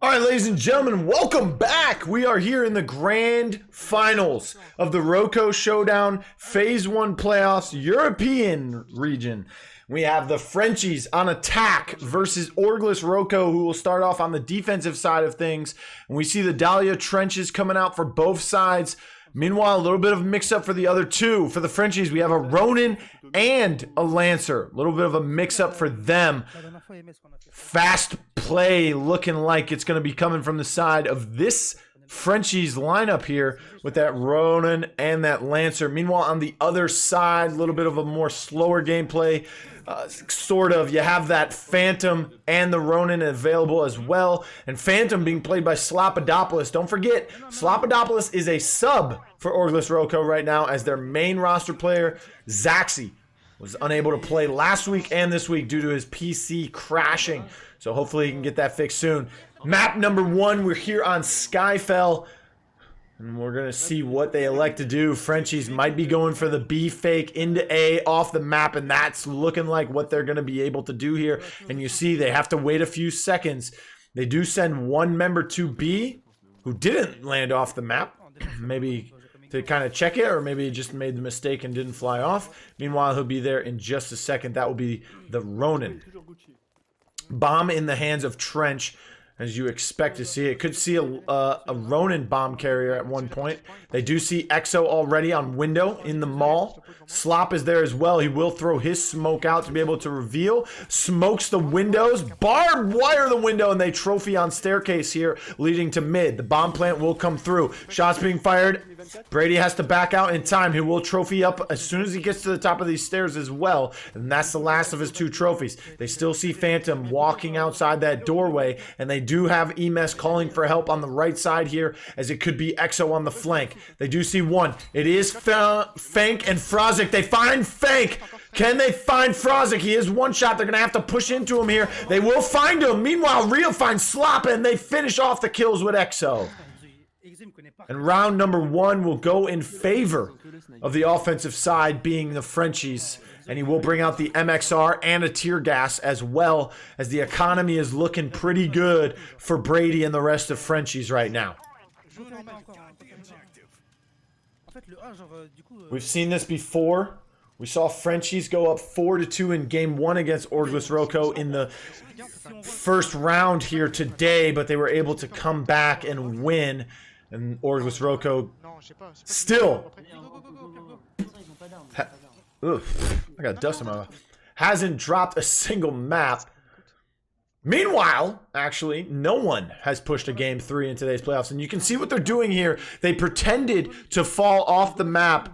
All right, ladies and gentlemen, welcome back. We are here in the grand finals of the Roco Showdown Phase 1 Playoffs European region. We have the Frenchies on attack versus Orgless Roco, who will start off on the defensive side of things. And we see the Dahlia trenches coming out for both sides. Meanwhile, a little bit of mix-up for the other two. For the Frenchies, we have a Ronin and a Lancer. A little bit of a mix-up for them. Fast play looking like it's going to be coming from the side of this Frenchies lineup here with that Ronin and that Lancer. Meanwhile, on the other side, a little bit of a more slower gameplay. Sort of, you have that Phantom and the Ronin available as well, and Phantom being played by Slopodopolous. Don't forget, Slopodopolous is a sub for Orgless Roco right now, as their main roster player, Zaxi, was unable to play last week and this week due to his PC crashing. So hopefully he can get that fixed soon. Map number 1, we're here on Skyfell. And we're going to see what they elect to do. Frenchies might be going for the B fake into A off the map, and that's looking like what they're going to be able to do here. And you see they have to wait a few seconds. They do send one member to B who didn't land off the map. Maybe to kind of check it, or maybe he just made the mistake and didn't fly off. Meanwhile, he'll be there in just a second. That will be the Ronin. Bomb in the hands of Trench, as you expect to see. It could see a Ronin bomb carrier at one point. They do see Exo already on window in the mall. Slop is there as well. He will throw his smoke out to be able to reveal. Smokes the windows. Barbed wire the window, and they trophy on staircase here leading to mid. The bomb plant will come through. Shots being fired. Brady has to back out in time. He will trophy up as soon as he gets to the top of these stairs as well. And that's the last of his 2 trophies. They still see Phantom walking outside that doorway, and they do have Emess calling for help on the right side here, as it could be Exo on the flank. They do see one. It is Fank and Frozzek. They find Fank. Can they find Frozzek? He is one shot. They're going to have to push into him here. They will find him. Meanwhile, Real finds Slop, and they finish off the kills with Exo. And round number 1 will go in favor of the offensive side, being the Frenchies. And he will bring out the MXR and a tear gas, as well as the economy is looking pretty good for Brady and the rest of Frenchies right now. We've seen this before. We saw Frenchies go up 4-2 in game 1 against Orgless Roco in the first round here today, but they were able to come back and win. And Orgless Roco still I got dust in my mouth. Hasn't dropped a single map. Meanwhile, actually, no one has pushed a game 3 in today's playoffs. And you can see what they're doing here. They pretended to fall off the map.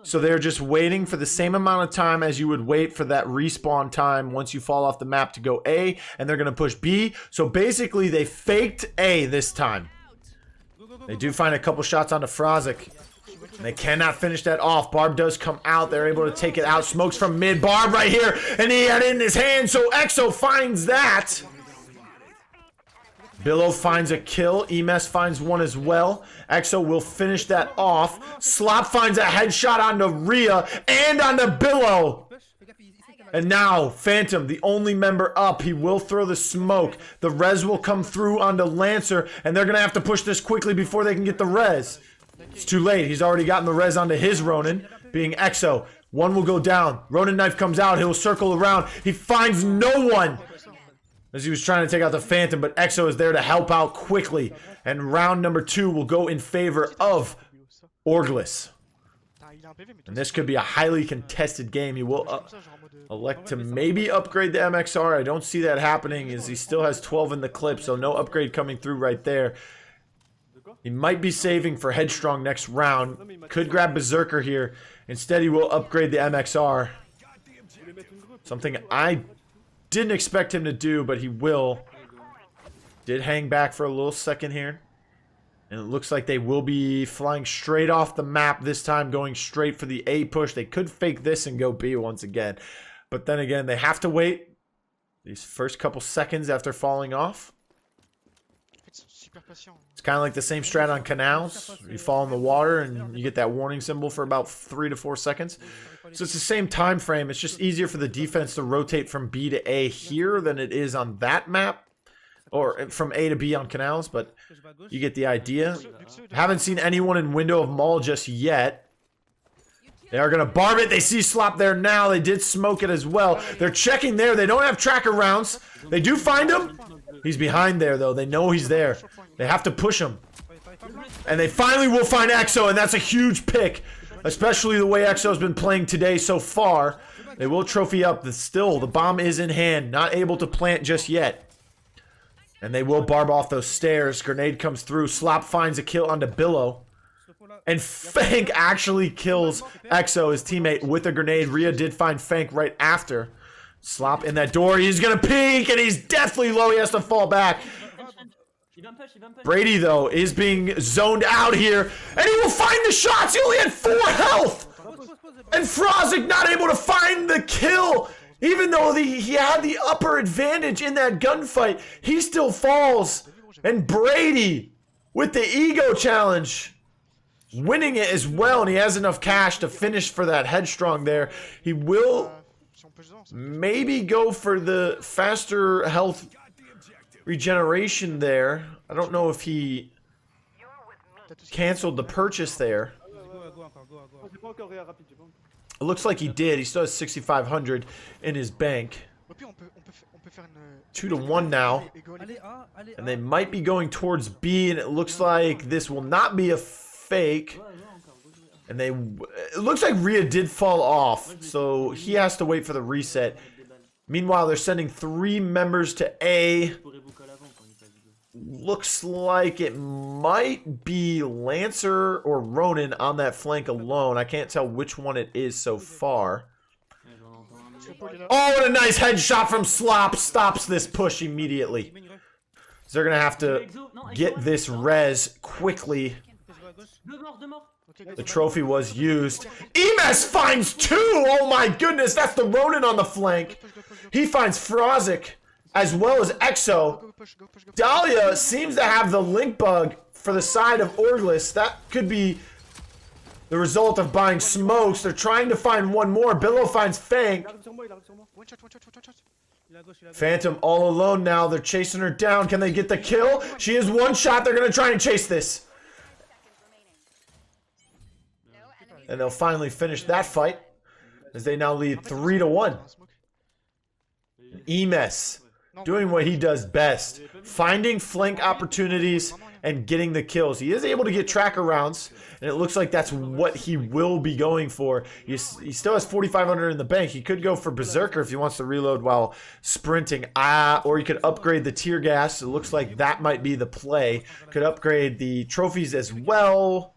So they're just waiting for the same amount of time as you would wait for that respawn time once you fall off the map to go A. And they're going to push B. So basically, they faked A this time. They do find a couple shots onto Frozzek. They cannot finish that off. Barb does come out. They're able to take it out. Smokes from mid. Barb right here. And he had it in his hand. So Exo finds that. Biloh finds a kill. Emess finds one as well. Exo will finish that off. Slop finds a headshot onto iReaa and onto Biloh. And now, Phantom, the only member up, he will throw the smoke. The res will come through onto Lancer, and they're going to have to push this quickly before they can get the res. It's too late. He's already gotten the res onto his Ronin, being Exo. One will go down. Ronin knife comes out. He'll circle around. He finds no one as he was trying to take out the Phantom, but Exo is there to help out quickly. And round number 2 will go in favor of Orgless. And this could be a highly contested game. He will elect to maybe upgrade the MXR. I don't see that happening, as he still has 12 in the clip, so no upgrade coming through right there. He might be saving for Headstrong next round. Could grab Berserker here. Instead, he will upgrade the MXR. Something I didn't expect him to do, but he will. Did hang back for a little second here. And it looks like they will be flying straight off the map this time, going straight for the A push. They could fake this and go B once again. But then again, they have to wait these first couple seconds after falling off. It's kind of like the same strat on canals. You fall in the water and you get that warning symbol for about 3 to 4 seconds. So it's the same time frame. It's just easier for the defense to rotate from B to A here than it is on that map. or from A to B on canals, but you get the idea. Haven't seen anyone in window of mall just yet. They are going to barb it. They see Slop there now. They did smoke it as well. They're checking there. They don't have tracker rounds. They do find him. He's behind there, though. They know he's there. They have to push him. And they finally will find EXO, and that's a huge pick, especially the way EXO's been playing today so far. They will trophy up. Still, the bomb is in hand. Not able to plant just yet. And they will barb off those stairs. Grenade comes through. Slop finds a kill onto Biloh. And Fank actually kills EXO, his teammate, with a grenade. iReaa did find Fank right after. Slop in that door. He's going to peek, and he's deathly low. He has to fall back. MrBradii, though, is being zoned out here. And he will find the shots. He only had 4 health. And Frozzek not able to find the kill. Even though he had the upper advantage in that gunfight, he still falls. And MrBradii, with the ego challenge, winning it as well, and he has enough cash to finish for that headstrong there. He will maybe go for the faster health regeneration there. I don't know if he canceled the purchase there. It looks like he did. He still has 6,500 in his bank. 2-1 now. And they might be going towards B, and it looks like this will not be a fake. And it looks like iReaa did fall off, so he has to wait for the reset. Meanwhile, they're sending 3 members to A. Looks like it might be Lancer or Ronin on that flank alone. I can't tell which one it is so far. Oh, and a nice headshot from Slop stops this push immediately. So they're going to have to get this res quickly. The trophy was used. Emess finds 2! Oh my goodness, that's the Ronin on the flank. He finds Frozzek as well as EXO. Dahlia seems to have the link bug for the side of Orgless. That could be the result of buying smokes. They're trying to find one more. Biloh finds Fank. Phantom all alone now. They're chasing her down. Can they get the kill? She is one shot. They're going to try and chase this. And they'll finally finish that fight as they now lead 3-1. Emess doing what he does best, finding flank opportunities and getting the kills. He is able to get tracker rounds, and it looks like that's what he will be going for. He still has 4,500 in the bank. He could go for Berserker if he wants to reload while sprinting. Or he could upgrade the tear gas. It looks like that might be the play. Could upgrade the trophies as well.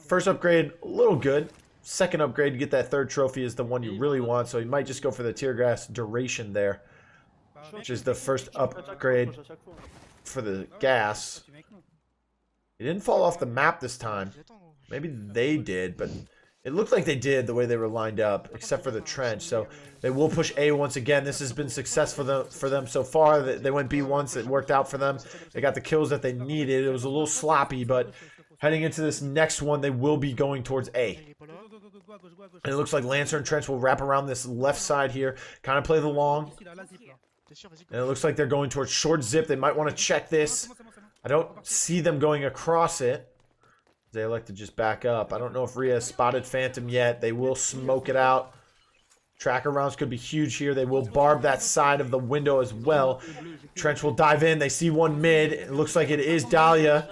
First upgrade, a little good. Second upgrade to get that 3rd trophy is the one you really want, so he might just go for the tear gas duration there, which is the first upgrade for the gas. It didn't fall off the map this time. Maybe they did, but it looked like they did the way they were lined up, except for the trench. So they will push A once again. This has been successful for them so far. They went B once. It worked out for them. They got the kills that they needed. It was a little sloppy, but heading into this next one, they will be going towards A. And it looks like Lancer and Trench will wrap around this left side here, kind of play the long. And it looks like they're going towards short zip. They might want to check this. I don't see them going across it. They like to just back up. I don't know if iReaa has spotted Phantom yet. They will smoke it out. Tracker rounds could be huge here. They will barb that side of the window as well. Trench will dive in. They see one mid. It looks like it is Dahlia.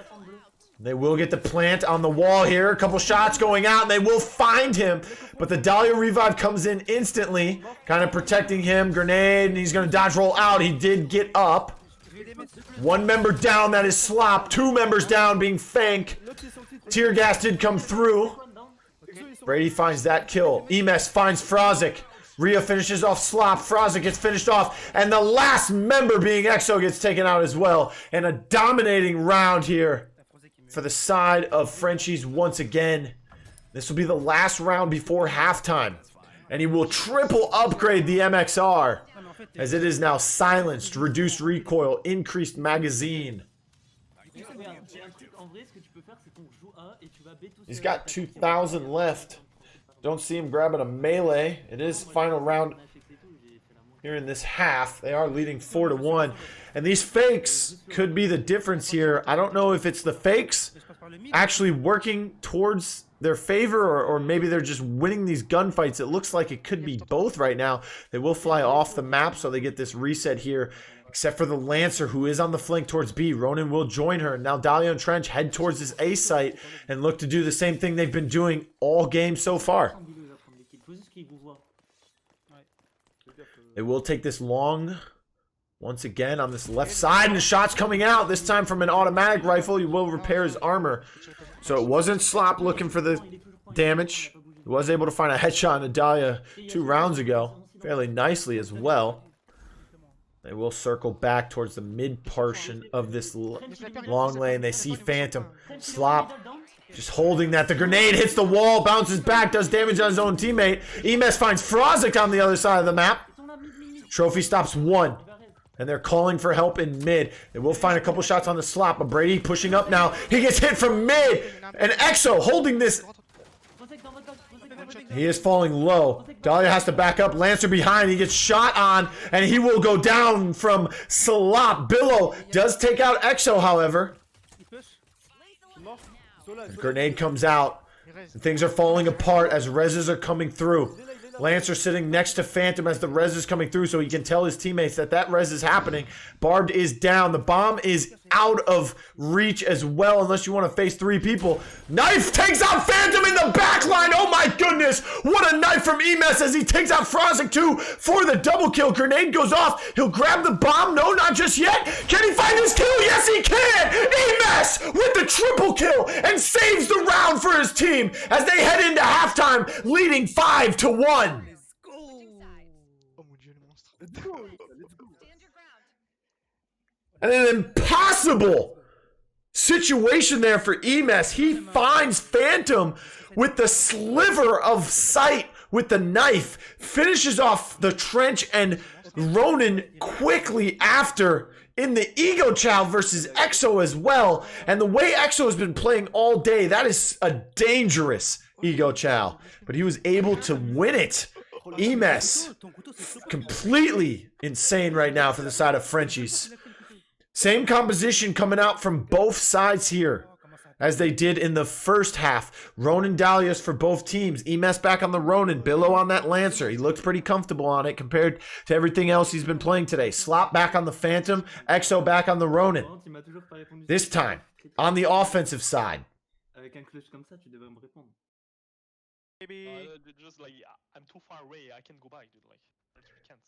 They will get the plant on the wall here. A couple shots going out, and they will find him. But the Dahlia revive comes in instantly, kind of protecting him. Grenade, and he's going to dodge roll out. He did get up. 1 member down, that is Slop. 2 members down, being Fank. Tear gas did come through. MrBradii finds that kill. Emess finds Frozzek. iReaa finishes off Slop. Frozzek gets finished off. And the last member, being EXO, gets taken out as well. And a dominating round here for the side of Frenchies once again. This will be the last round before halftime. And he will triple upgrade the MXR, as it is now silenced, reduced recoil, increased magazine. He's got 2,000 left. Don't see him grabbing a melee. It is final round here in this half. They are leading 4-1. And these fakes could be the difference here. I don't know if it's the fakes actually working towards their favor, or maybe they're just winning these gunfights. It looks like it could be both right now. They will fly off the map, so they get this reset here, except for the Lancer, who is on the flank towards B. Ronin will join her. Now Dahlia and Trench head towards this A site and look to do the same thing they've been doing all game so far. They will take this long once again on this left side, and the shot's coming out, this time from an automatic rifle. He will repair his armor. So it wasn't Slop looking for the damage. He was able to find a headshot on Dahlia 2 rounds ago, fairly nicely as well. They will circle back towards the mid portion of this long lane. They see Phantom. Slop just holding that. The grenade hits the wall, bounces back, does damage on his own teammate. Emess finds Frozzek on the other side of the map. Trophy stops 1. And they're calling for help in mid. They will find a couple shots on the Slop, but Brady pushing up now. He gets hit from mid. And Exo holding this. He is falling low. Dahlia has to back up. Lancer behind. He gets shot on, and he will go down from Slop. Biloh does take out Exo, however. The grenade comes out. And things are falling apart as reses are coming through. Lancer sitting next to Phantom as the res is coming through, so he can tell his teammates that that res is happening. Barbed is down. The bomb is out of reach as well, unless you want to face 3 people. Knife takes out Phantom in the back line. Oh my goodness. What a knife from Emess as he takes out Frozzek too for the double kill. Grenade goes off. He'll grab the bomb. No, not just yet. Can he find his kill? Yes, he can. Emess with the triple kill and saves the round for his team as they head into halftime, leading 5-1. And an impossible situation there for Emess. He finds Phantom with the sliver of sight with the knife. Finishes off the Trench and Ronin quickly after in the Ego Chow versus Exo as well. And the way Exo has been playing all day, that is a dangerous Ego Chow. But he was able to win it. Emess, completely insane right now for the side of Frenchies. Same composition coming out from both sides here as they did in the first half. Ronin Dahlias for both teams. Emess back on the Ronin. Biloh on that Lancer. He looks pretty comfortable on it compared to everything else he's been playing today. Slop back on the Phantom. Exo back on the Ronin. This time, on the offensive side. Maybe just like I'm too far away. I can go back, dude. Like I can't.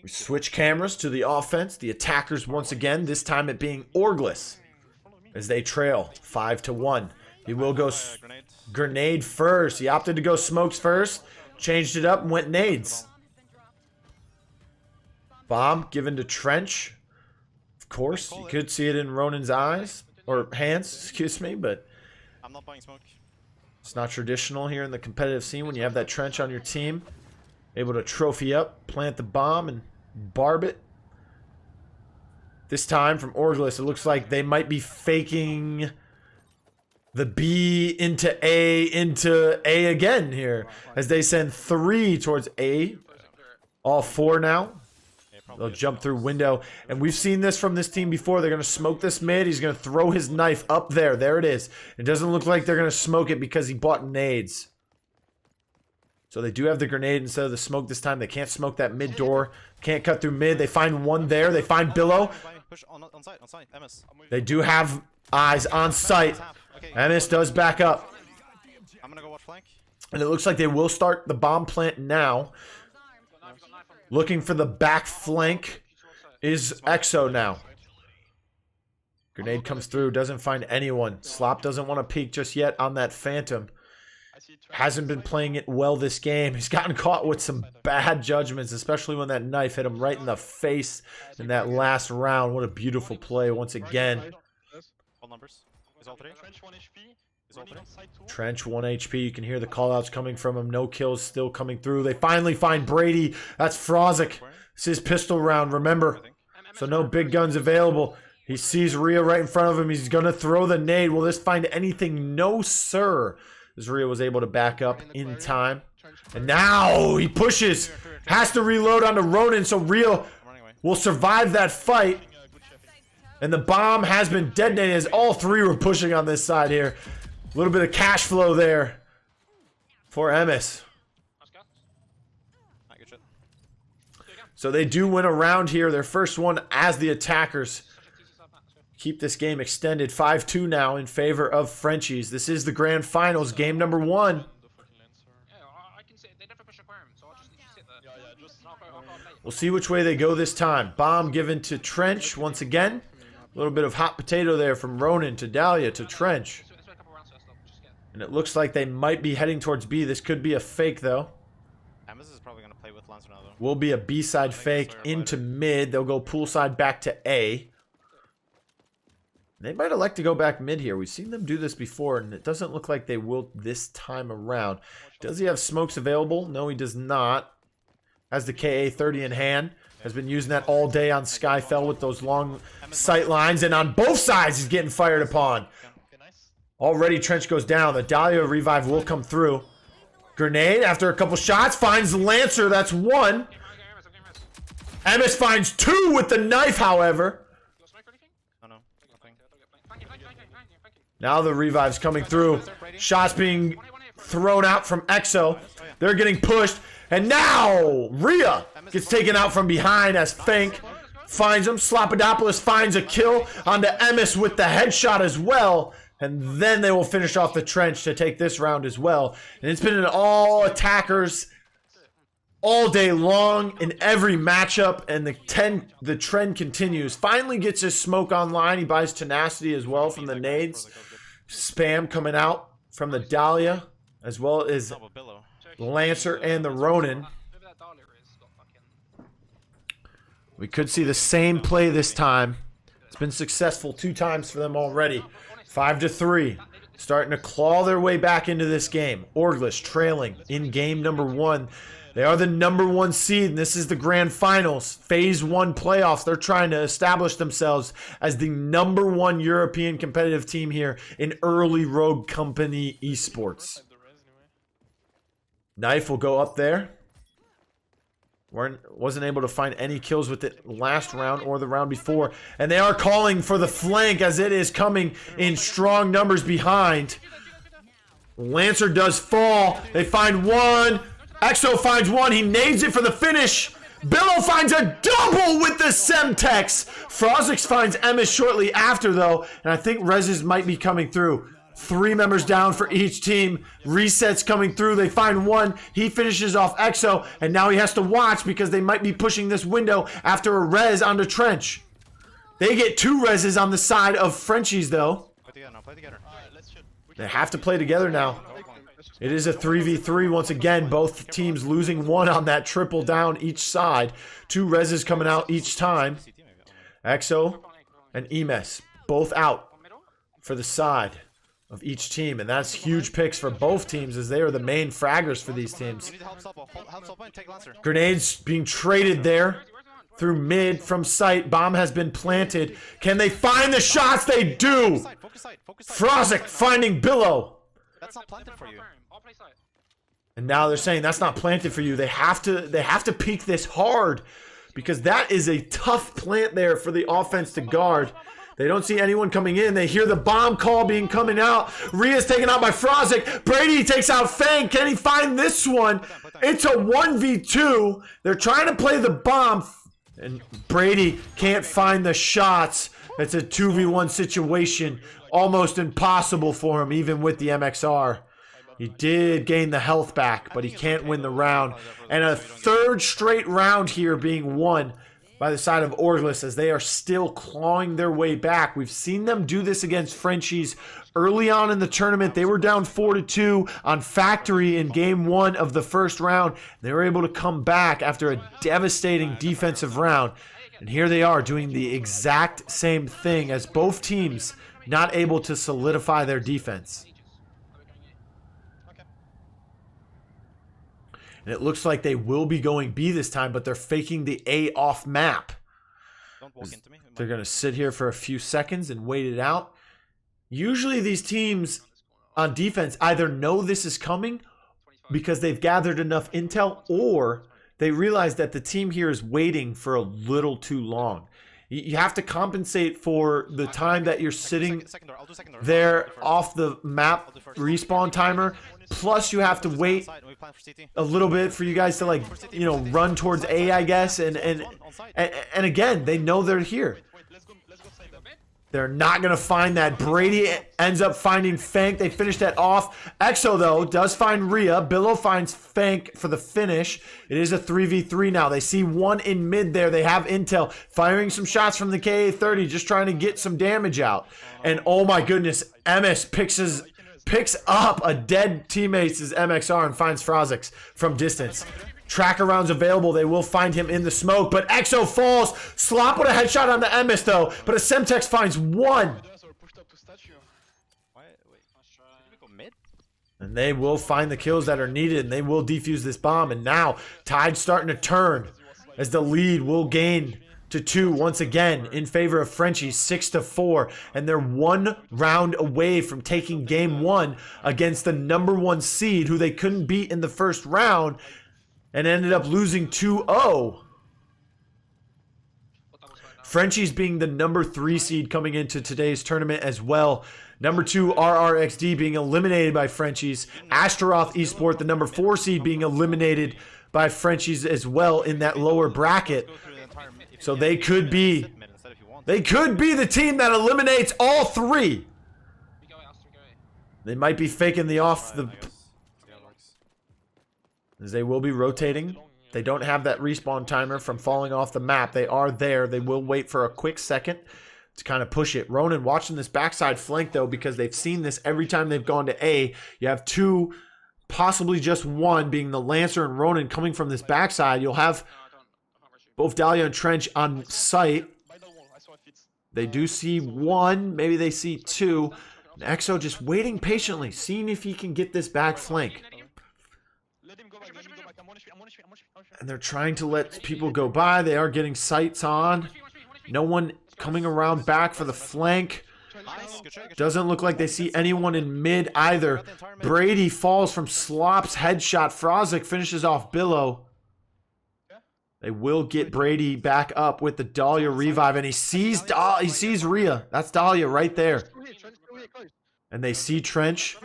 We switch cameras to the offense. The attackers once again, this time it being Orgless, as they trail 5-1. He will go grenade first. He opted to go smokes first, changed it up and went nades. Bomb given to Trench. Of course, you could see it in Ronin's eyes, or hands, excuse me, but I'm not buying smoke. It's not traditional here in the competitive scene when you have that Trench on your team. Able to trophy up, plant the bomb, and barb it. This time from Orgless, it looks like they might be faking the B into A again here. As they send 3 towards A. All 4 now. They'll jump through window. And we've seen this from this team before. They're going to smoke this mid. He's going to throw his knife up there. There it is. It doesn't look like they're going to smoke it because he bought nades. So they do have the grenade instead of the smoke this time. They can't smoke that mid door. Can't cut through mid. They find one there. They find Biloh. They do have eyes on sight. Emess does back up. And it looks like they will start the bomb plant now. Looking for the back flank is Exo now. Grenade comes through. Doesn't find anyone. Slop doesn't want to peek just yet on that Phantom. Hasn't been playing it well this game. He's gotten caught with some bad judgments, especially when that knife hit him right in the face in that last round. What a beautiful play once again. Trench 1 HP. You can hear the callouts coming from him. No kills still coming through. They finally find Brady. That's Frozzek. It's his pistol round, remember. So no big guns available. He sees iReaa right in front of him. He's going to throw the nade. Will this find anything? No, sir. iReaa was able to back up in time. And now he pushes. Has to reload onto Ronin, so Real will survive that fight. And the bomb has been detonated as all three were pushing on this side here. A little bit of cash flow there for Emess. So they do win a round here. Their first one as the attackers. Keep this game extended. 5-2 now in favor of Frenchies. This is the grand finals, game number 1. We'll see which way they go this time. Bomb given to Trench once again. A little bit of hot potato there from Ronin to Dahlia to Trench. And it looks like they might be heading towards B. This could be a fake though. Emess is probably going to play with Lancer now though. Will be a B-side fake into mid. They'll go poolside back to A. They might elect to go back mid here. We've seen them do this before, and it doesn't look like they will this time around. Does he have smokes available? No, he does not. Has the KA-30 in hand. Has been using that all day on Skyfell with those long sight lines. And on both sides, he's getting fired upon. Already, Trench goes down. The Dahlia revive will come through. Grenade, after a couple shots, finds Lancer. That's 1. Emess finds 2 with the knife, however. Now the revive's coming through. Shots being thrown out from EXO. They're getting pushed. And now Rhea gets taken out from behind as Fank finds him. Slopodopolous finds a kill onto Emess with the headshot as well. And then they will finish off the Trench to take this round as well. And it's been an all attackers all day long in every matchup. And the trend continues. Finally gets his smoke online. He buys tenacity as well from the nades. Spam coming out from the Dahlia as well as Lancer and the Ronin. We could see the same play this time. It's been successful 2 times for them already. 5-3. Starting to claw their way back into this game. Orgless trailing in game number 1. They are the number 1 seed, and this is the grand finals. Phase 1 playoffs. They're trying to establish themselves as the number 1 European competitive team here in early Rogue Company Esports. Knife will go up there. Wasn't able to find any kills with it last round or the round before. And they are calling for the flank as it is coming in strong numbers behind. Lancer does fall. They find 1. EXO finds 1. He nades it for the finish. Biloh finds a double with the Semtex. Frozzek finds Emess shortly after, though. And I think Reses might be coming through. 3 members down for each team. Resets coming through. They find 1. He finishes off EXO. And now he has to watch because they might be pushing this window after a res onto Trench. They get 2 reses on the side of Frenchies, though. They have to play together now. It is a 3v3 once again. Both teams losing 1 on that triple down each side. 2 reses coming out each time. EXO and Emess both out for the side of each team. And that's huge picks for both teams as they are the main fraggers for these teams. Grenades being traded there through mid from sight. Bomb has been planted. Can they find the shots? They do. Frozzek finding Biloh. That's not planted for you. And now they're saying that's not planted for you. They have to peek this hard because that is a tough plant there for the offense to guard. They don't see anyone coming in. They hear the bomb call being coming out. Rhea's taken out by Frozzek. Bradii takes out Fank. Can he find this one? It's a 1v2. They're trying to play the bomb. And Bradii can't find the shots. It's a 2v1 situation. Almost impossible for him, even with the MXR. He did gain the health back, but he can't win the round. And a 3rd straight round here being won by the side of Orgless as they are still clawing their way back. We've seen them do this against Frenchies early on in the tournament. They were down 4-2 on Factory in game 1 of the first round. They were able to come back after a devastating defensive round. And here they are doing the exact same thing as both teams not able to solidify their defense. And it looks like they will be going B this time, but they're faking the A off map. They're going to sit here for a few seconds and wait it out. Usually these teams on defense either know this is coming because they've gathered enough intel, or they realize that the team here is waiting for a little too long. You have to compensate for the time that you're sitting there off the map respawn timer. Plus, you have to wait a little bit for you guys to, like, you know, run towards A, I guess. And again, they know they're here. They're not going to find that. Brady ends up finding Fank. They finish that off. Exo, though, does find iReaa. Biloh finds Fank for the finish. It is a 3v3 now. They see one in mid there. They have intel. Firing some shots from the KA-30, just trying to get some damage out. And, oh, my goodness, Emess picks up a dead teammate's MXR and finds Frozzek from distance. Tracker rounds available. They will find him in the smoke, but Exo falls. Slop with a headshot on the Emess, though, but a Semtex finds one. And they will find the kills that are needed, and they will defuse this bomb. And now, tide's starting to turn as the lead will gain to 2 once again in favor of Frenchies, 6-4, and they're 1 round away from taking game 1 against the #1 seed, who they couldn't beat in the first round, and ended up losing 2-0. Frenchies being the #3 seed coming into today's tournament as well. #2 RRXD being eliminated by Frenchies. Astaroth Esports, the #4 seed, being eliminated by Frenchies as well in that lower bracket. So they could be the team that eliminates all 3. They might be faking the as they will be rotating. They don't have that respawn timer from falling off the map. They are there. They will wait for a quick second to kind of push it. Ronin watching this backside flank, though, because they've seen this every time they've gone to A. You have 2, possibly just 1, being the Lancer and Ronin coming from this backside. You'll have both Dahlia and Trench on site. They do see 1. Maybe they see 2. And Exo just waiting patiently, seeing if he can get this back flank. And they're trying to let people go by. They are getting sights on. No one coming around back for the flank. Doesn't look like they see anyone in mid either. Brady falls from Slop's headshot. Frozzek finishes off Biloh. They will get Brady back up with the Dahlia revive, and he sees iReaa. That's Dahlia right there. And they see Trench.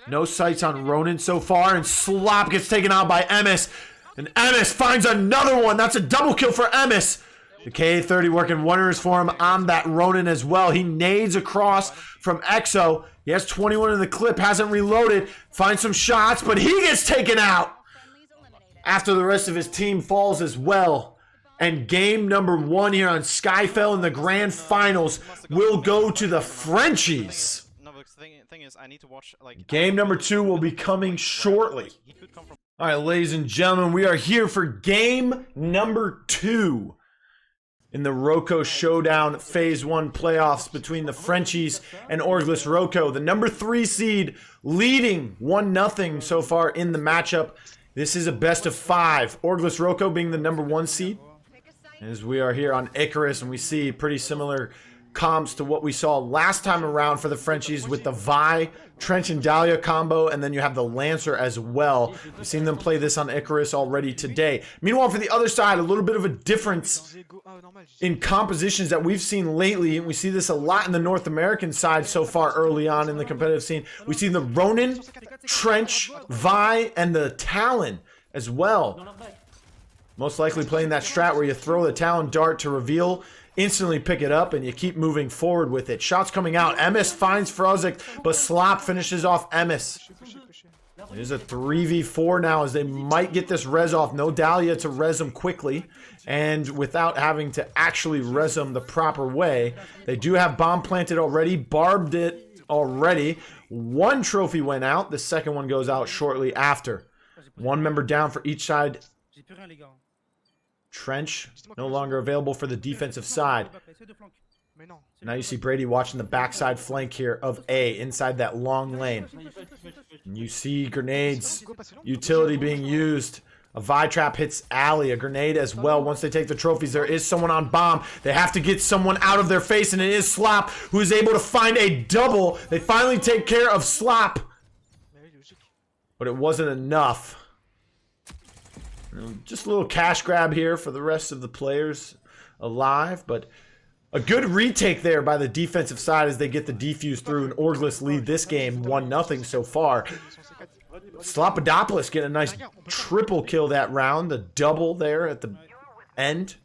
No sights on Ronin so far, and Slop gets taken out by Emess. And Emess finds another one. That's a double kill for Emess. The KA-30 working wonders for him on that Ronin as well. He nades across from Exo. He has 21 in the clip, hasn't reloaded. Finds some shots, but he gets taken out after the rest of his team falls as well. And game #1 here on Skyfell in the grand finals will go to the Frenchies. Game #2 will be coming shortly. All right, ladies and gentlemen, we are here for game #2 in the Roco Showdown Phase 1 playoffs between the Frenchies and Orgless Roco. The #3 seed leading 1-0 so far in the matchup. This is a best of 5. Orgless Roco being the #1 seed. As we are here on Icarus, and we see pretty similar comps to what we saw last time around for the Frenchies with the Vi, Trench, and Dahlia combo, and then you have the Lancer as well. We've seen them play this on Icarus already today. Meanwhile, for the other side, a little bit of a difference in compositions that we've seen lately, and we see this a lot in the North American side so far early on in the competitive scene. We see the Ronin, Trench, Vi, and the Talon as well. Most likely playing that strat where you throw the Talon dart to reveal, instantly pick it up, and you keep moving forward with it. Shots coming out. Emess finds Frozzek, but Slop finishes off Emess. It is a 3v4 now as they might get this res off. No Dahlia to res them quickly, and without having to actually res them the proper way. They do have bomb planted already, barbed it already. 1 trophy went out. The second one goes out shortly after. 1 member down for each side. Trench no longer available for the defensive side. Now you see Brady watching the backside flank here of A inside that long lane. And you see grenades, utility being used. A Vi trap hits Alley, a grenade as well. Once they take the trophies, there is someone on bomb. They have to get someone out of their face, and it is Slop who is able to find a double. They finally take care of Slop. but it wasn't enough. Just a little cash grab here for the rest of the players alive, but a good retake there by the defensive side as they get the defuse through, and Orgless lead this game 1-0 so far. Slopodopolous get a nice triple kill that round, the double there at the end.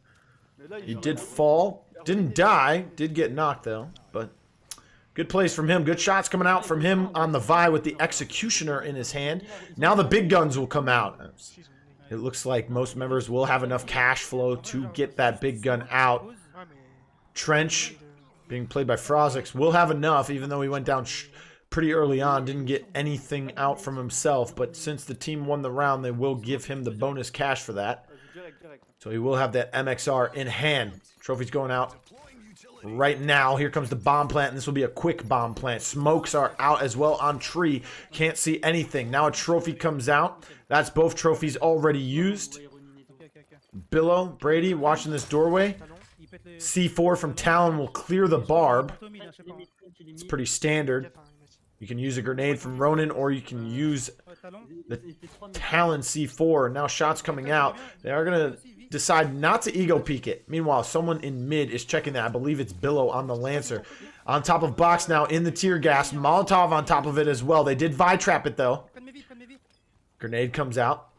He did fall, didn't die, did get knocked though, but good plays from him. Good shots coming out from him on the Vi with the Executioner in his hand. Now the big guns will come out. It looks like most members will have enough cash flow to get that big gun out. Trench, being played by Frozzek, will have enough, even though he went down pretty early on. Didn't get anything out from himself, but since the team won the round, they will give him the bonus cash for that. So he will have that MXR in hand. Trophy's going out right now. Here comes the bomb plant, and this will be a quick bomb plant. Smokes are out as well on tree. Can't see anything. Now a trophy comes out. That's both trophies already used. Biloh, Brady watching this doorway. C4 from Talon will clear the barb. It's pretty standard. You can use a grenade from Ronin, or you can use the Talon C4. Now shots coming out. They are going to decide not to ego peek it. Meanwhile, someone in mid is checking that. I believe it's Biloh on the Lancer. On top of box now in the tear gas. Molotov on top of it as well. They did Vi trap it though. Grenade comes out.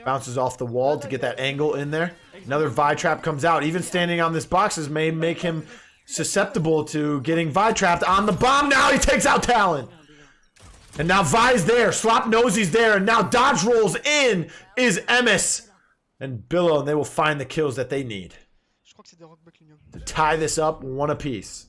Bounces off the wall to get that angle in there. Another Vi trap comes out. Even standing on this boxes may make him susceptible to getting Vi trapped on the bomb. Now he takes out Talon. And now Vi's there. Slop knows he's there. And now dodge rolls in is Emess and Biloh. And they will find the kills that they need to tie this up one apiece.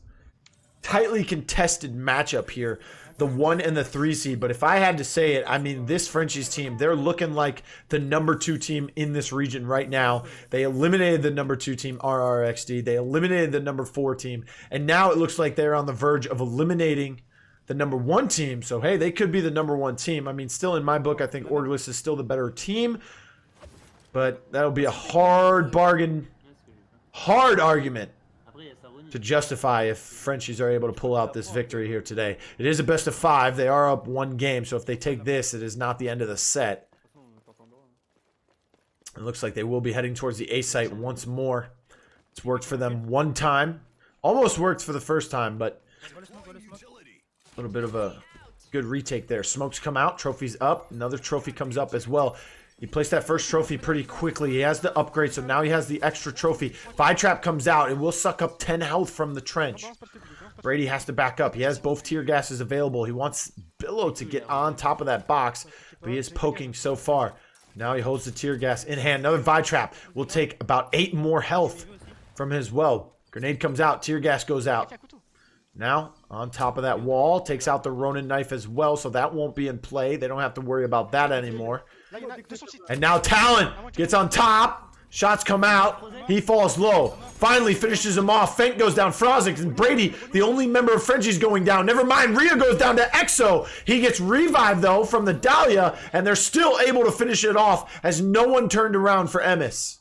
Tightly contested matchup here. The 1 and the 3 seed, but if I had to say it, I mean, this Frenchies team, they're looking like the #2 team in this region right now. They eliminated the #2 team, RRXD. They eliminated the #4 team, and now it looks like they're on the verge of eliminating the #1 team. So, hey, they could be the #1 team. I mean, still in my book, I think Orgless is still the better team, but that'll be a hard bargain, hard argument to justify if Frenchies are able to pull out this victory here today. It is a best of 5. They are up 1 game, so if they take this, it is not the end of the set. It looks like they will be heading towards the A site once more. It's worked for them 1 time. Almost worked for the first time, but a little bit of a good retake there. Smokes come out, trophies up. Another trophy comes up as well. He placed that first trophy pretty quickly. He has the upgrade, so now he has the extra trophy. Vi trap comes out. It will suck up 10 health from the trench. Brady has to back up. He has both tear gases available. He wants Biloh to get on top of that box, but he is poking so far. Now he holds the tear gas in hand. Another Vi trap will take about 8 more health from his well. Grenade comes out. Tear gas goes out. Now, on top of that wall, takes out the Ronin knife as well, so that won't be in play. They don't have to worry about that anymore. And now Talon gets on top. Shots come out. He falls low. Finally finishes him off. Fank goes down. Frozzek and Brady, the only member of Frenchies going down. Never mind. iReaa goes down to Exo. He gets revived, though, from the Dahlia, and they're still able to finish it off as no one turned around for Emess.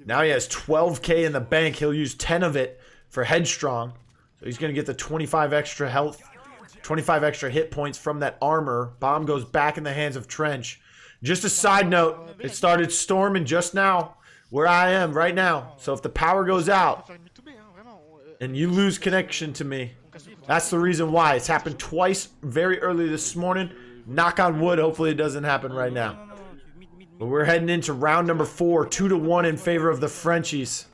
Now he has 12k in the bank. He'll use 10 of it for Headstrong. So he's going to get the 25 extra health, 25 extra hit points from that armor. Bomb goes back in the hands of Trench. Just a side note, it started storming just now where I am right now. So if the power goes out and you lose connection to me, that's the reason why. It's happened twice very early this morning. Knock on wood, hopefully it doesn't happen right now. But we're heading into round number 4, 2-1 in favor of the Frenchies.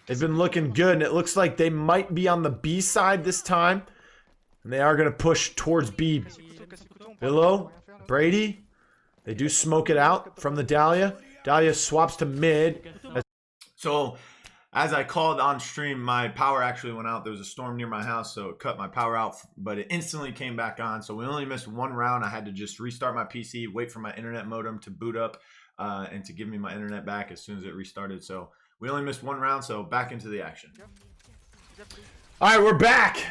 They've been looking good, and it looks like they might be on the B side this time. And they are going to push towards B. Biloh, Brady, they do smoke it out from the Dahlia. Dahlia swaps to mid. So, as I called on stream, my power actually went out. There was a storm near my house, so it cut my power out, but it instantly came back on. So we only missed 1 round. I had to just restart my PC, wait for my internet modem to boot up, and to give me my internet back as soon as it restarted. So we only missed 1 round, so back into the action. All right, we're back.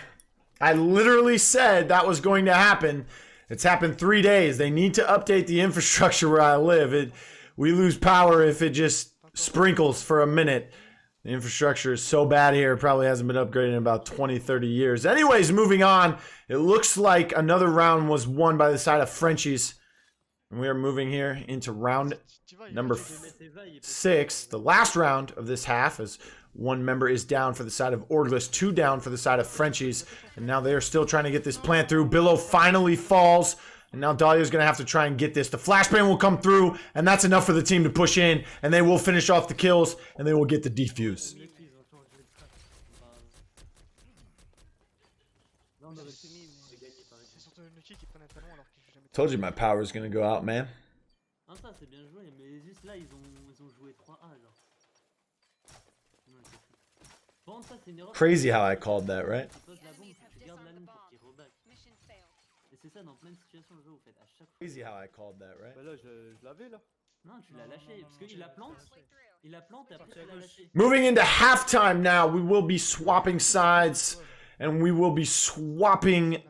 I literally said that was going to happen. It's happened 3 days. They need to update the infrastructure where I live. We lose power if it just sprinkles for a minute. The infrastructure is so bad here, it probably hasn't been upgraded in about 20, 30 years. Anyways, moving on. It looks like another round was won by the side of Frenchies. And we are moving here into round number 6. The last round of this half, as one member is down for the side of Orgless, 2 down for the side of Frenchies. And now they are still trying to get this plant through. Biloh finally falls. And now Dahlia's going to have to try and get this. The flashbang will come through, and that's enough for the team to push in. And they will finish off the kills, and they will get the defuse. Told you my power is going to go out, man. Crazy how I called that, right? Crazy how I called that, right? Moving into halftime now, we will be swapping sides, and we will be swapping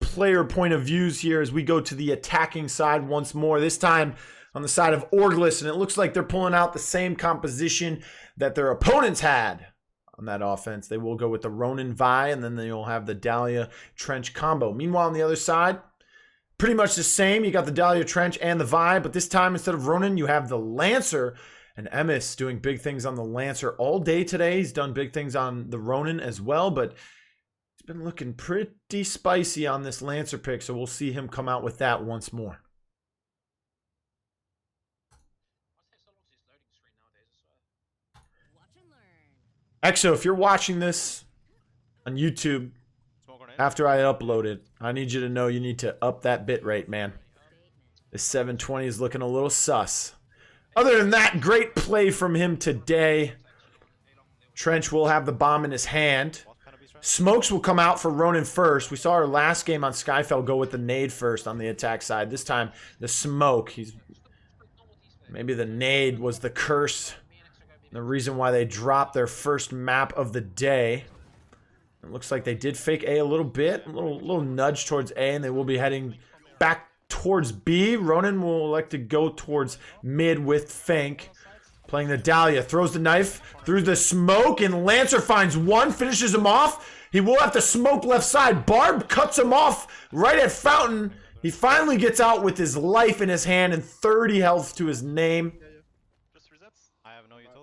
player point of views here as we go to the attacking side once more. This time on the side of Orgless, and it looks like they're pulling out the same composition that their opponents had on that offense. They will go with the Ronin Vi, and then they'll have the Dahlia Trench combo. Meanwhile, on the other side, pretty much the same. You got the Dahlia Trench and the Vi, but this time instead of Ronin, you have the Lancer. And Emess doing big things on the Lancer all day today. He's done big things on the Ronin as well, but he's been looking pretty spicy on this Lancer pick, so we'll see him come out with that once more. Exo, if you're watching this on YouTube after I upload it, I need you to know you need to up that bit rate, man. This 720 is looking a little sus. Other than that, great play from him today. Trench will have the bomb in his hand. Smokes will come out for Ronin first. We saw our last game on Skyfell go with the nade first on the attack side. This time, the smoke. Maybe the nade was the curse. The reason why they dropped their first map of the day. It looks like they did fake A a little bit. A little nudge towards A, and they will be heading back towards B. Ronin will elect to go towards mid with Fank. Playing the Dahlia. Throws the knife through the smoke, and Lancer finds one. Finishes him off. He will have to smoke left side. Barb cuts him off right at Fountain. He finally gets out with his life in his hand and 30 health to his name.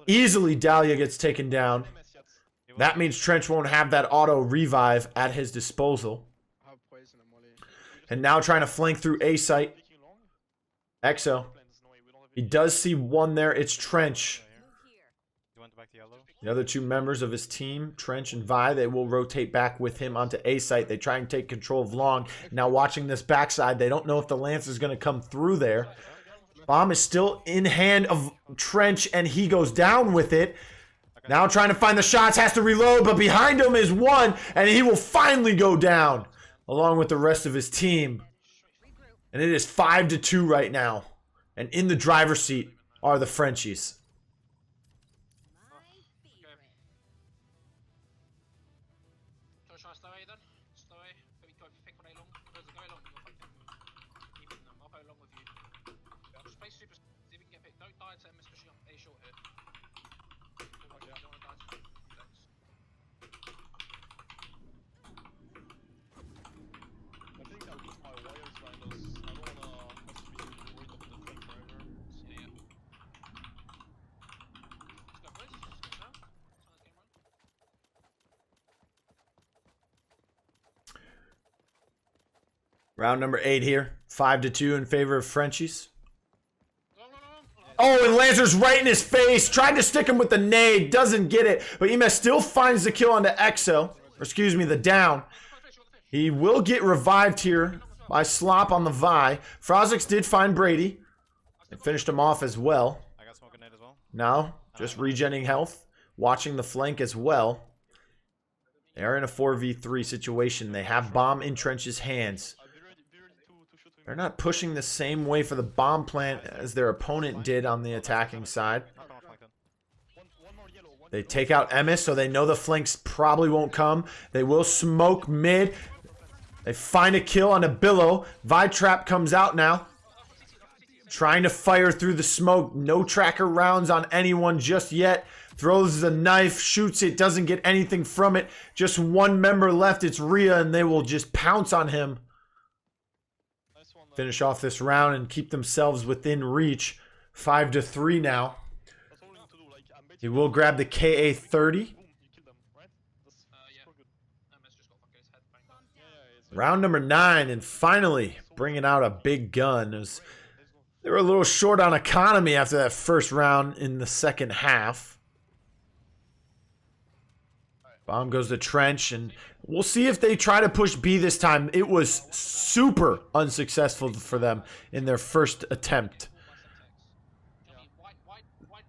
Easily Dahlia gets taken down. That means Trench won't have that auto revive at his disposal. And now trying to flank through A site. Exo. He does see one there. It's Trench. The other 2 members of his team, Trench and Vi, they will rotate back with him onto A site. They try and take control of Long. Now watching this backside, they don't know if the Lance is going to come through there. Bomb is still in hand of Trench, and he goes down with it. Now trying to find the shots, has to reload, but behind him is one, and he will finally go down, along with the rest of his team. And it is 5-2 right now. And in the driver's seat are the Frenchies. Round number 8 here. 5-2 in favor of Frenchies. Oh, and Lancer's right in his face. Tried to stick him with the nade. Doesn't get it. But Emess still finds the kill onto Exo. Or excuse me, the down. He will get revived here by Slop on the Vi. Frozzek did find Brady. And finished him off as well. Now, just regenning health. Watching the flank as well. They are in a 4v3 situation. They have bomb in Trench's hands. They're not pushing the same way for the bomb plant as their opponent did on the attacking side. They take out Emess, so they know the flanks probably won't come. They will smoke mid. They find a kill on a Biloh. Vi Trap comes out now. trying to fire through the smoke. No tracker rounds on anyone just yet. Throws the knife, shoots it, doesn't get anything from it. Just one member left. It's iReaa, and they will just pounce on him. Finish off this round and keep themselves within reach. 5-3 now. He will grab the KA-30. Round number 9, and finally bringing out a big gun. They were a little short on economy after that first round in the second half. Bomb goes to Trench, and we'll see if they try to push B this time. It was super unsuccessful for them in their first attempt.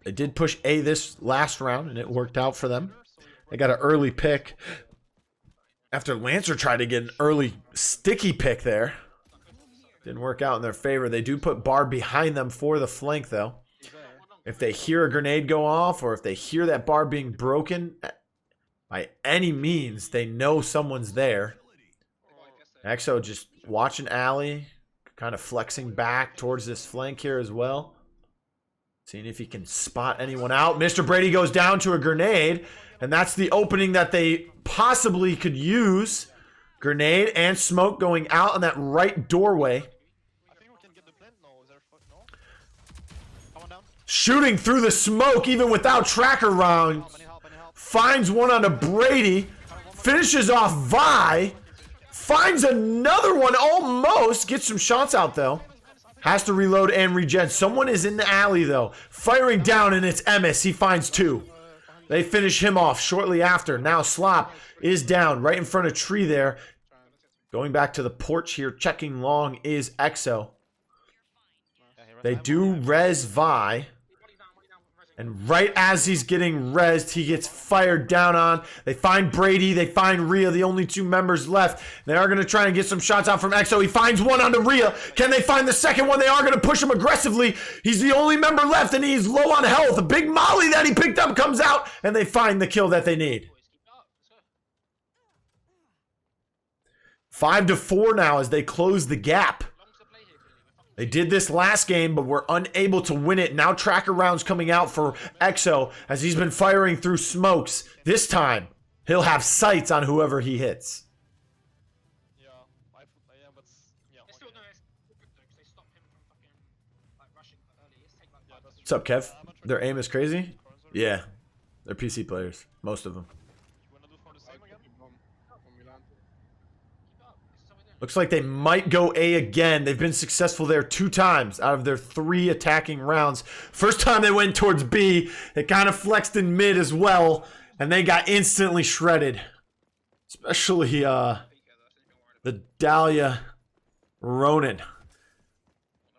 They did push A this last round, and it worked out for them. They got an early pick. After Lancer tried to get an early sticky pick there. Didn't work out in their favor. They do put bar behind them for the flank, though. If they hear a grenade go off, or if they hear that bar being broken, by any means, they know someone's there. Exo just watching alley, kind of flexing back towards this flank here as well. Seeing if he can spot anyone out. MrBradii goes down to a grenade, and that's the opening that they possibly could use. Grenade and smoke going out on that right doorway. Shooting through the smoke even without tracker rounds. Finds one on a Brady. Finishes off Vi. Finds another one almost. Gets some shots out though. Has to reload and regen. Someone is in the alley though. Firing down, and it's Emess. He finds 2. They finish him off shortly after. Now Slop is down right in front of tree there. Going back to the porch here. Checking long is Exo. They do res Vi. And right as he's getting rezzed, he gets fired down on. They find Brady. They find iReaa, the only 2 members left. They are going to try and get some shots out from Exo. He finds one onto iReaa. Can they find the second one? They are going to push him aggressively. He's the only member left, and he's low on health. A big molly that he picked up comes out, and they find the kill that they need. 5-4 now as they close the gap. They did this last game, but were unable to win it. Now tracker rounds coming out for Exo as he's been firing through smokes. This time, he'll have sights on whoever he hits. What's up, Kev? Their aim is crazy? Yeah. They're PC players. Most of them. Looks like they might go A again. They've been successful there 2 times out of their 3 attacking rounds. First time they went towards B, they kind of flexed in mid as well, and they got instantly shredded. Especially the Dahlia Ronin.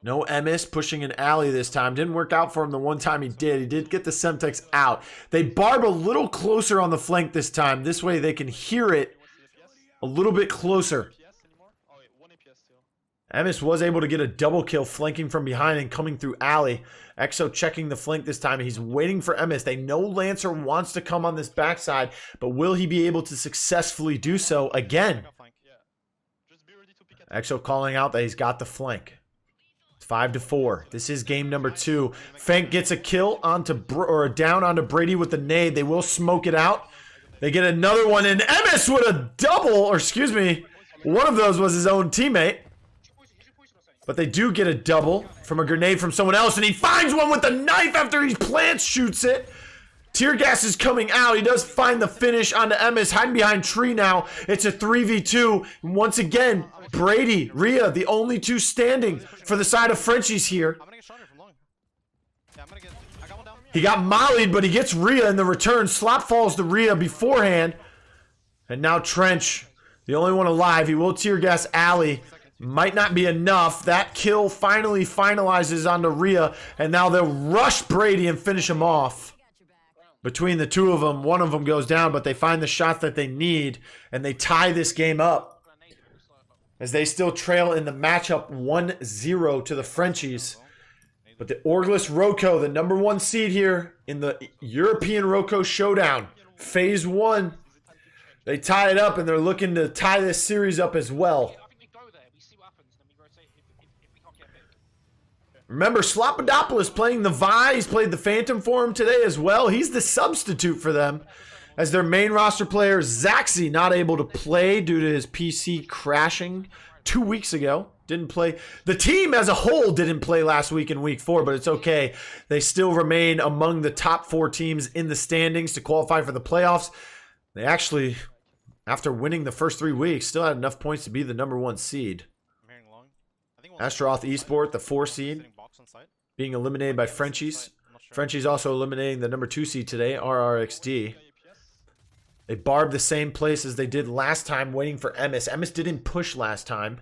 No Emess pushing an alley this time. Didn't work out for him the one time he did. He did get the Semtex out. They barb a little closer on the flank this time. This way they can hear it a little bit closer. Emess was able to get a double kill flanking from behind and coming through alley. Exo checking the flank this time. He's waiting for Emess. They know Lancer wants to come on this backside, but will he be able to successfully do so again? Exo calling out that he's got the flank. It's 5-4. This is game number 2. Fank gets a kill onto down onto Brady with the nade. They will smoke it out. They get another one, and Emess with a double, or excuse me, one of those was his own teammate. But they do get a double from a grenade from someone else, and he finds one with the knife after he plants shoots it. Tear gas is coming out. He does find the finish onto Emess, hiding behind tree now. It's a 3v2. Once again, Brady, iReaa, the only 2 standing for the side of Frenchies here. He got mollied, but he gets iReaa in the return. Slop falls to iReaa beforehand. And now Trench, the only one alive. He will tear gas alley. Might not be enough. That kill finally finalizes onto iReaa, and now they'll rush Brady and finish him off. Between the 2 of them, one of them goes down, but they find the shot that they need, and they tie this game up as they still trail in the matchup 1-0 to the Frenchies. But the Orgless Roco, the number 1 seed here in the European Roco Showdown, Phase 1, they tie it up, and they're looking to tie this series up as well. Remember, Slopodopolous playing the Vi. He's played the Phantom for him today as well. He's the substitute for them, as their main roster player, Zaxi, not able to play due to his PC crashing 2 weeks ago. Didn't play. The team as a whole didn't play last week in week 4, but it's okay. They still remain among the top 4 teams in the standings to qualify for the playoffs. They actually, after winning the first 3 weeks, still had enough points to be the #1 seed. Astroth Esports, the 4 seed, being eliminated by Frenchies. Frenchies also eliminating the #2 seed today, RRXD. They barbed the same place as they did last time, waiting for Emess. Emess didn't push last time.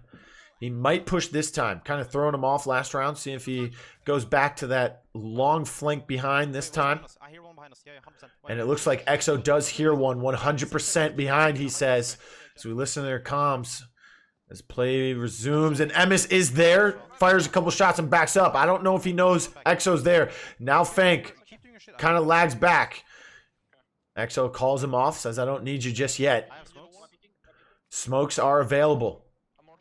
He might push this time. Kind of throwing him off last round. See if he goes back to that long flank behind this time. And it looks like EXO does hear one. 100% behind, he says. So we listen to their comms as play resumes. And Emess is there. Fires a couple shots and backs up. I don't know if he knows EXO's there. Now Fank kind of lags back. EXO calls him off. Says, I don't need you just yet. Smokes are available.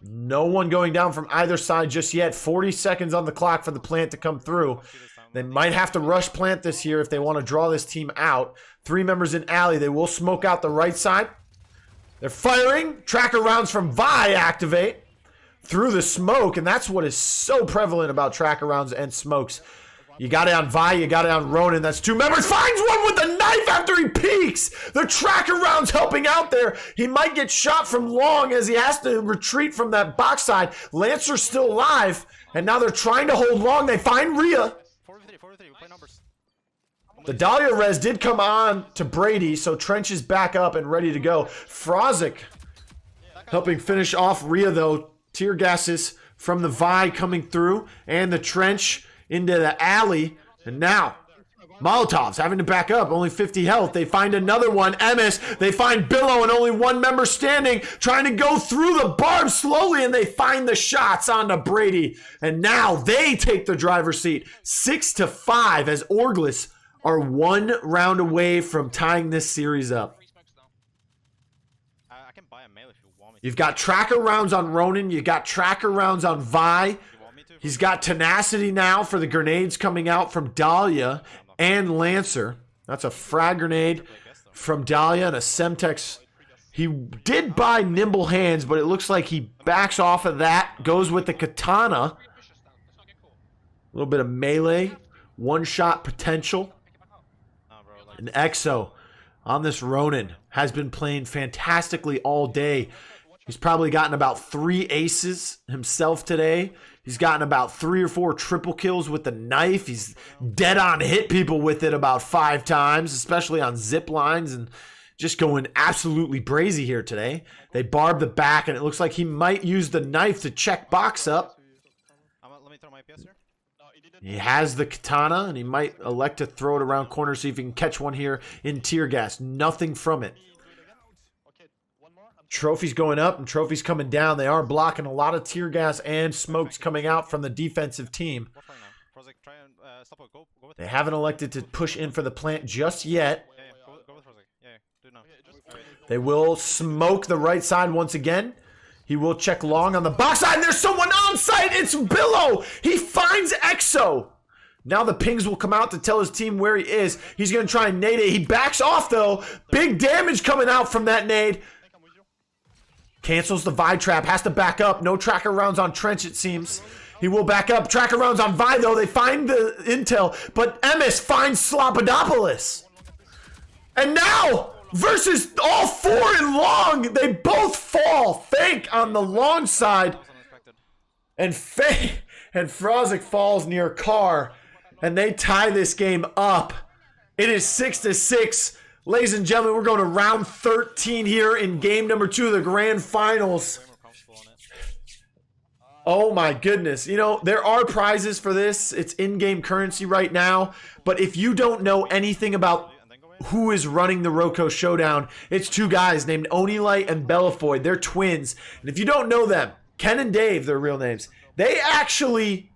No one going down from either side just yet. 40 seconds on the clock for the plant to come through. They might have to rush plant this here if they want to draw this team out. 3 members in alley. They will smoke out the right side. They're firing. Tracker rounds from Vi activate through the smoke, and that's what is so prevalent about tracker rounds and smokes. You got it on Vi, you got it on Ronin. That's 2 members. Finds one with a knife after he peeks. The tracker round's helping out there. He might get shot from long as he has to retreat from that box side. Lancer's still alive, and now they're trying to hold long. They find iReaa. The Dahlia res did come on to Brady, so Trench is back up and ready to go. Frozzek helping finish off iReaa, though. Tear gases from the Vi coming through, and the Trench into the alley. And now Molotov's having to back up, only 50 health. They find another one, Emess. They find Biloh and only 1 member standing, trying to go through the barbs slowly, and they find the shots onto Brady. And now they take the driver's seat, 6-5, as Orgless are 1 round away from tying this series up. You've got tracker rounds on Ronin. You got tracker rounds on Vi. He's got tenacity now for the grenades coming out from Dahlia and Lancer. That's a frag grenade from Dahlia and a Semtex. He did buy nimble hands, but it looks like he backs off of that. Goes with the katana. A little bit of melee. 1-shot potential. And EXO on this Ronin has been playing fantastically all day. He's probably gotten about 3 aces himself today. He's gotten about 3 or 4 triple kills with the knife. He's dead on hit people with it about 5 times, especially on zip lines, and just going absolutely brazy here today. They barb the back, and it looks like he might use the knife to check box up. He has the katana, and he might elect to throw it around corner, see if he can catch one here in tear gas. Nothing from it. Trophies going up and trophies coming down. They are blocking a lot of tear gas and smokes coming out from the defensive team. They haven't elected to push in for the plant just yet. They will smoke the right side once again. He will check long on the box side. There's someone on site. It's Biloh. He finds EXO. Now the pings will come out to tell his team where he is. He's going to try and nade it. He backs off, though. Big damage coming out from that nade. Cancels the Vi trap. Has to back up. No tracker rounds on Trench, it seems. He will back up. Tracker rounds on Vi, though. They find the intel. But Emess finds Slopodopolous. And now, versus all 4 in long, they both fall. Fank on the long side. And Frozzek falls near Carr. And they tie this game up. It is 6-6. Ladies and gentlemen, we're going to round 13 here in game number 2 of the grand finals. Oh my goodness. You know, there are prizes for this. It's in-game currency right now. But if you don't know anything about who is running the Roco Showdown, it's 2 guys named Onilight and Bellafoy. They're twins. And if you don't know them, Ken and Dave, their real names, they actually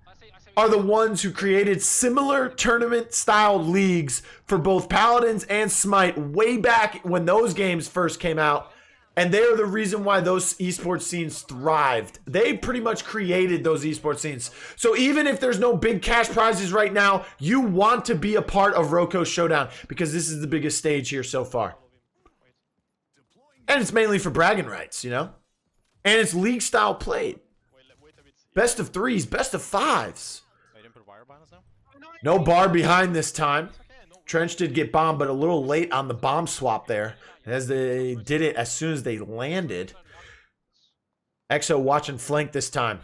are the ones who created similar tournament-style leagues for both Paladins and Smite way back when those games first came out. And they are the reason why those esports scenes thrived. They pretty much created those esports scenes. So even if there's no big cash prizes right now, you want to be a part of Roco Showdown because this is the biggest stage here so far. And it's mainly for bragging rights, you know? And it's league style played. Best of threes, best of fives. No bar behind this time. Trench did get bombed, but a little late on the bomb swap there, as they did it as soon as they landed. EXO watching flank this time.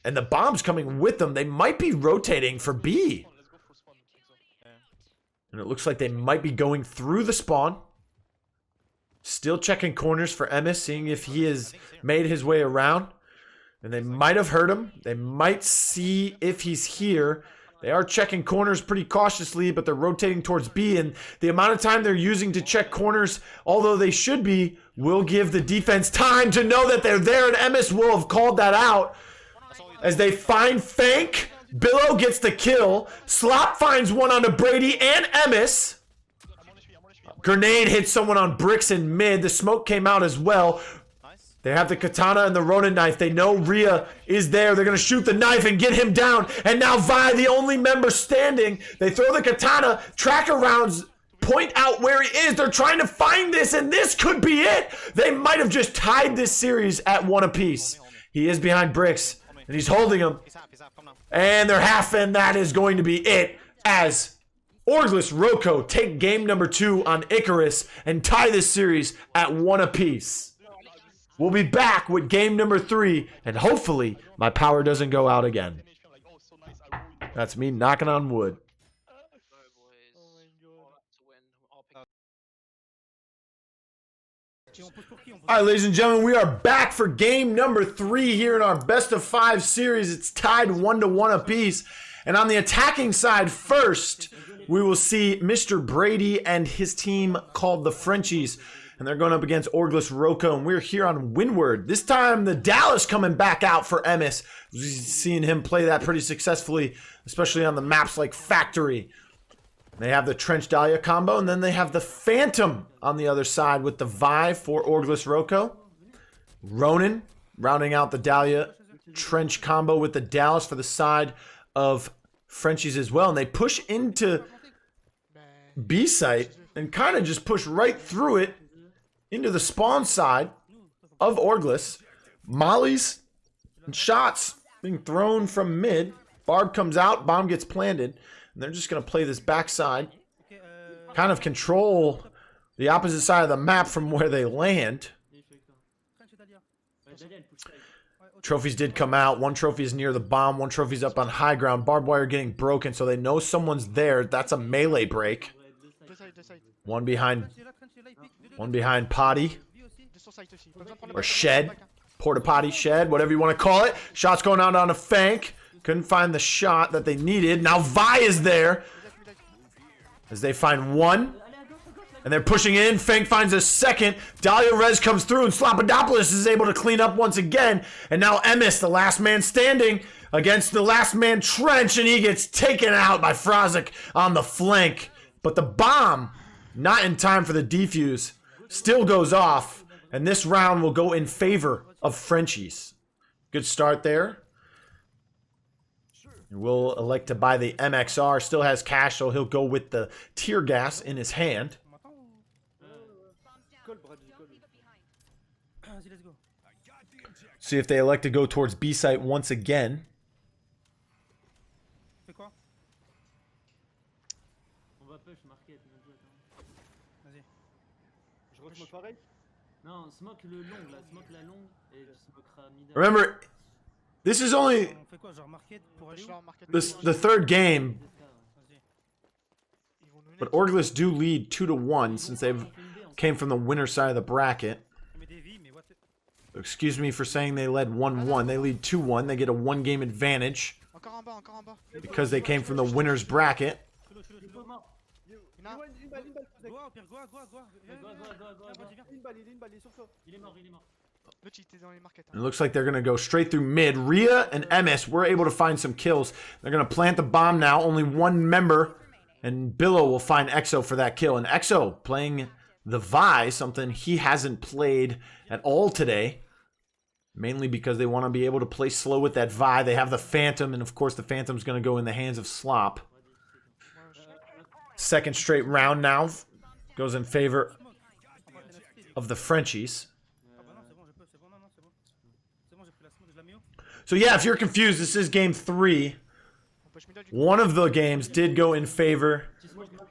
And the bomb's coming with them. They might be rotating for B. And it looks like they might be going through the spawn. Still checking corners for Emess, seeing if he has made his way around. And they might have heard him. They might see if he's here. They are checking corners pretty cautiously, but they're rotating towards B. And the amount of time they're using to check corners, although they should be, will give the defense time to know that they're there. And Emess will have called that out as they find Fank. Biloh gets the kill. Slop finds one on MrBradii and Emess. Grenade hits someone on bricks in mid. The smoke came out as well. They have the katana and the Ronin knife. They know iReaa is there. They're going to shoot the knife and get him down. And now Vi, the only member standing. They throw the katana. Tracker rounds point out where he is. They're trying to find this, and this could be it. They might have just tied this series at 1 apiece. He is behind bricks, and he's holding him. And they're half, and that is going to be it as Orgless Roco take game number 2 on Icarus and tie this series at 1 apiece. We'll be back with game number 3, and hopefully my power doesn't go out again. That's me knocking on wood. All right, ladies and gentlemen, we are back for game number 3 here in our best of 5 series. It's tied 1-1 apiece. And on the attacking side first, we will see MrBradii and his team called the Frenchies. And they're going up against Orgless Roco, and we're here on Windward. This time, the Dallas coming back out for Emess. We've seen him play that pretty successfully, especially on the maps like Factory. They have the Trench Dahlia combo, and then they have the Phantom on the other side with the Vi for Orgless Roco. Ronin rounding out the Dahlia Trench combo with the Dallas for the side of Frenchies as well. And they push into B site and kind of just push right through it into the spawn side of Orgless. Mollies and shots being thrown from mid. Barb comes out, bomb gets planted, and they're just going to play this backside. Kind of control the opposite side of the map from where they land. Trophies did come out. One trophy is near the bomb. One trophy's up on high ground. Barbed wire getting broken, so they know someone's there. That's a melee break. One behind potty. Or shed. Porta potty, shed, whatever you want to call it. Shots going out on a Fank. Couldn't find the shot that they needed. Now Vi is there. As they find one. And they're pushing in. Fank finds a second. Dahlia Res comes through, and Slopodopolous is able to clean up once again. And now Emess, the last man standing, against the last man Trench, and he gets taken out by Frozzek on the flank. But the bomb, not in time for the defuse, still goes off. And this round will go in favor of Frenchies. Good start there. Will elect to buy the MXR. Still has cash, so he'll go with the tear gas in his hand. See if they elect to go towards B site once again. Remember, this is only the third game, but Orgless do lead 2-1 since they've came from the winner side of the bracket. Excuse me for saying they led 1-1. They lead 2-1. They get a 1-game advantage because they came from the winner's bracket. It looks like they're going to go straight through mid. iReaa and Emess were able to find some kills. They're going to plant the bomb now. Only one member, and Biloh will find EXO for that kill. And EXO playing the Vi, something he hasn't played at all today. Mainly because they want to be able to play slow with that Vi. They have the Phantom, and of course the Phantom's going to go in the hands of Slop. Second straight round now goes in favor of the Frenchies. So yeah, if you're confused, this is game 3. One of the games did go in favor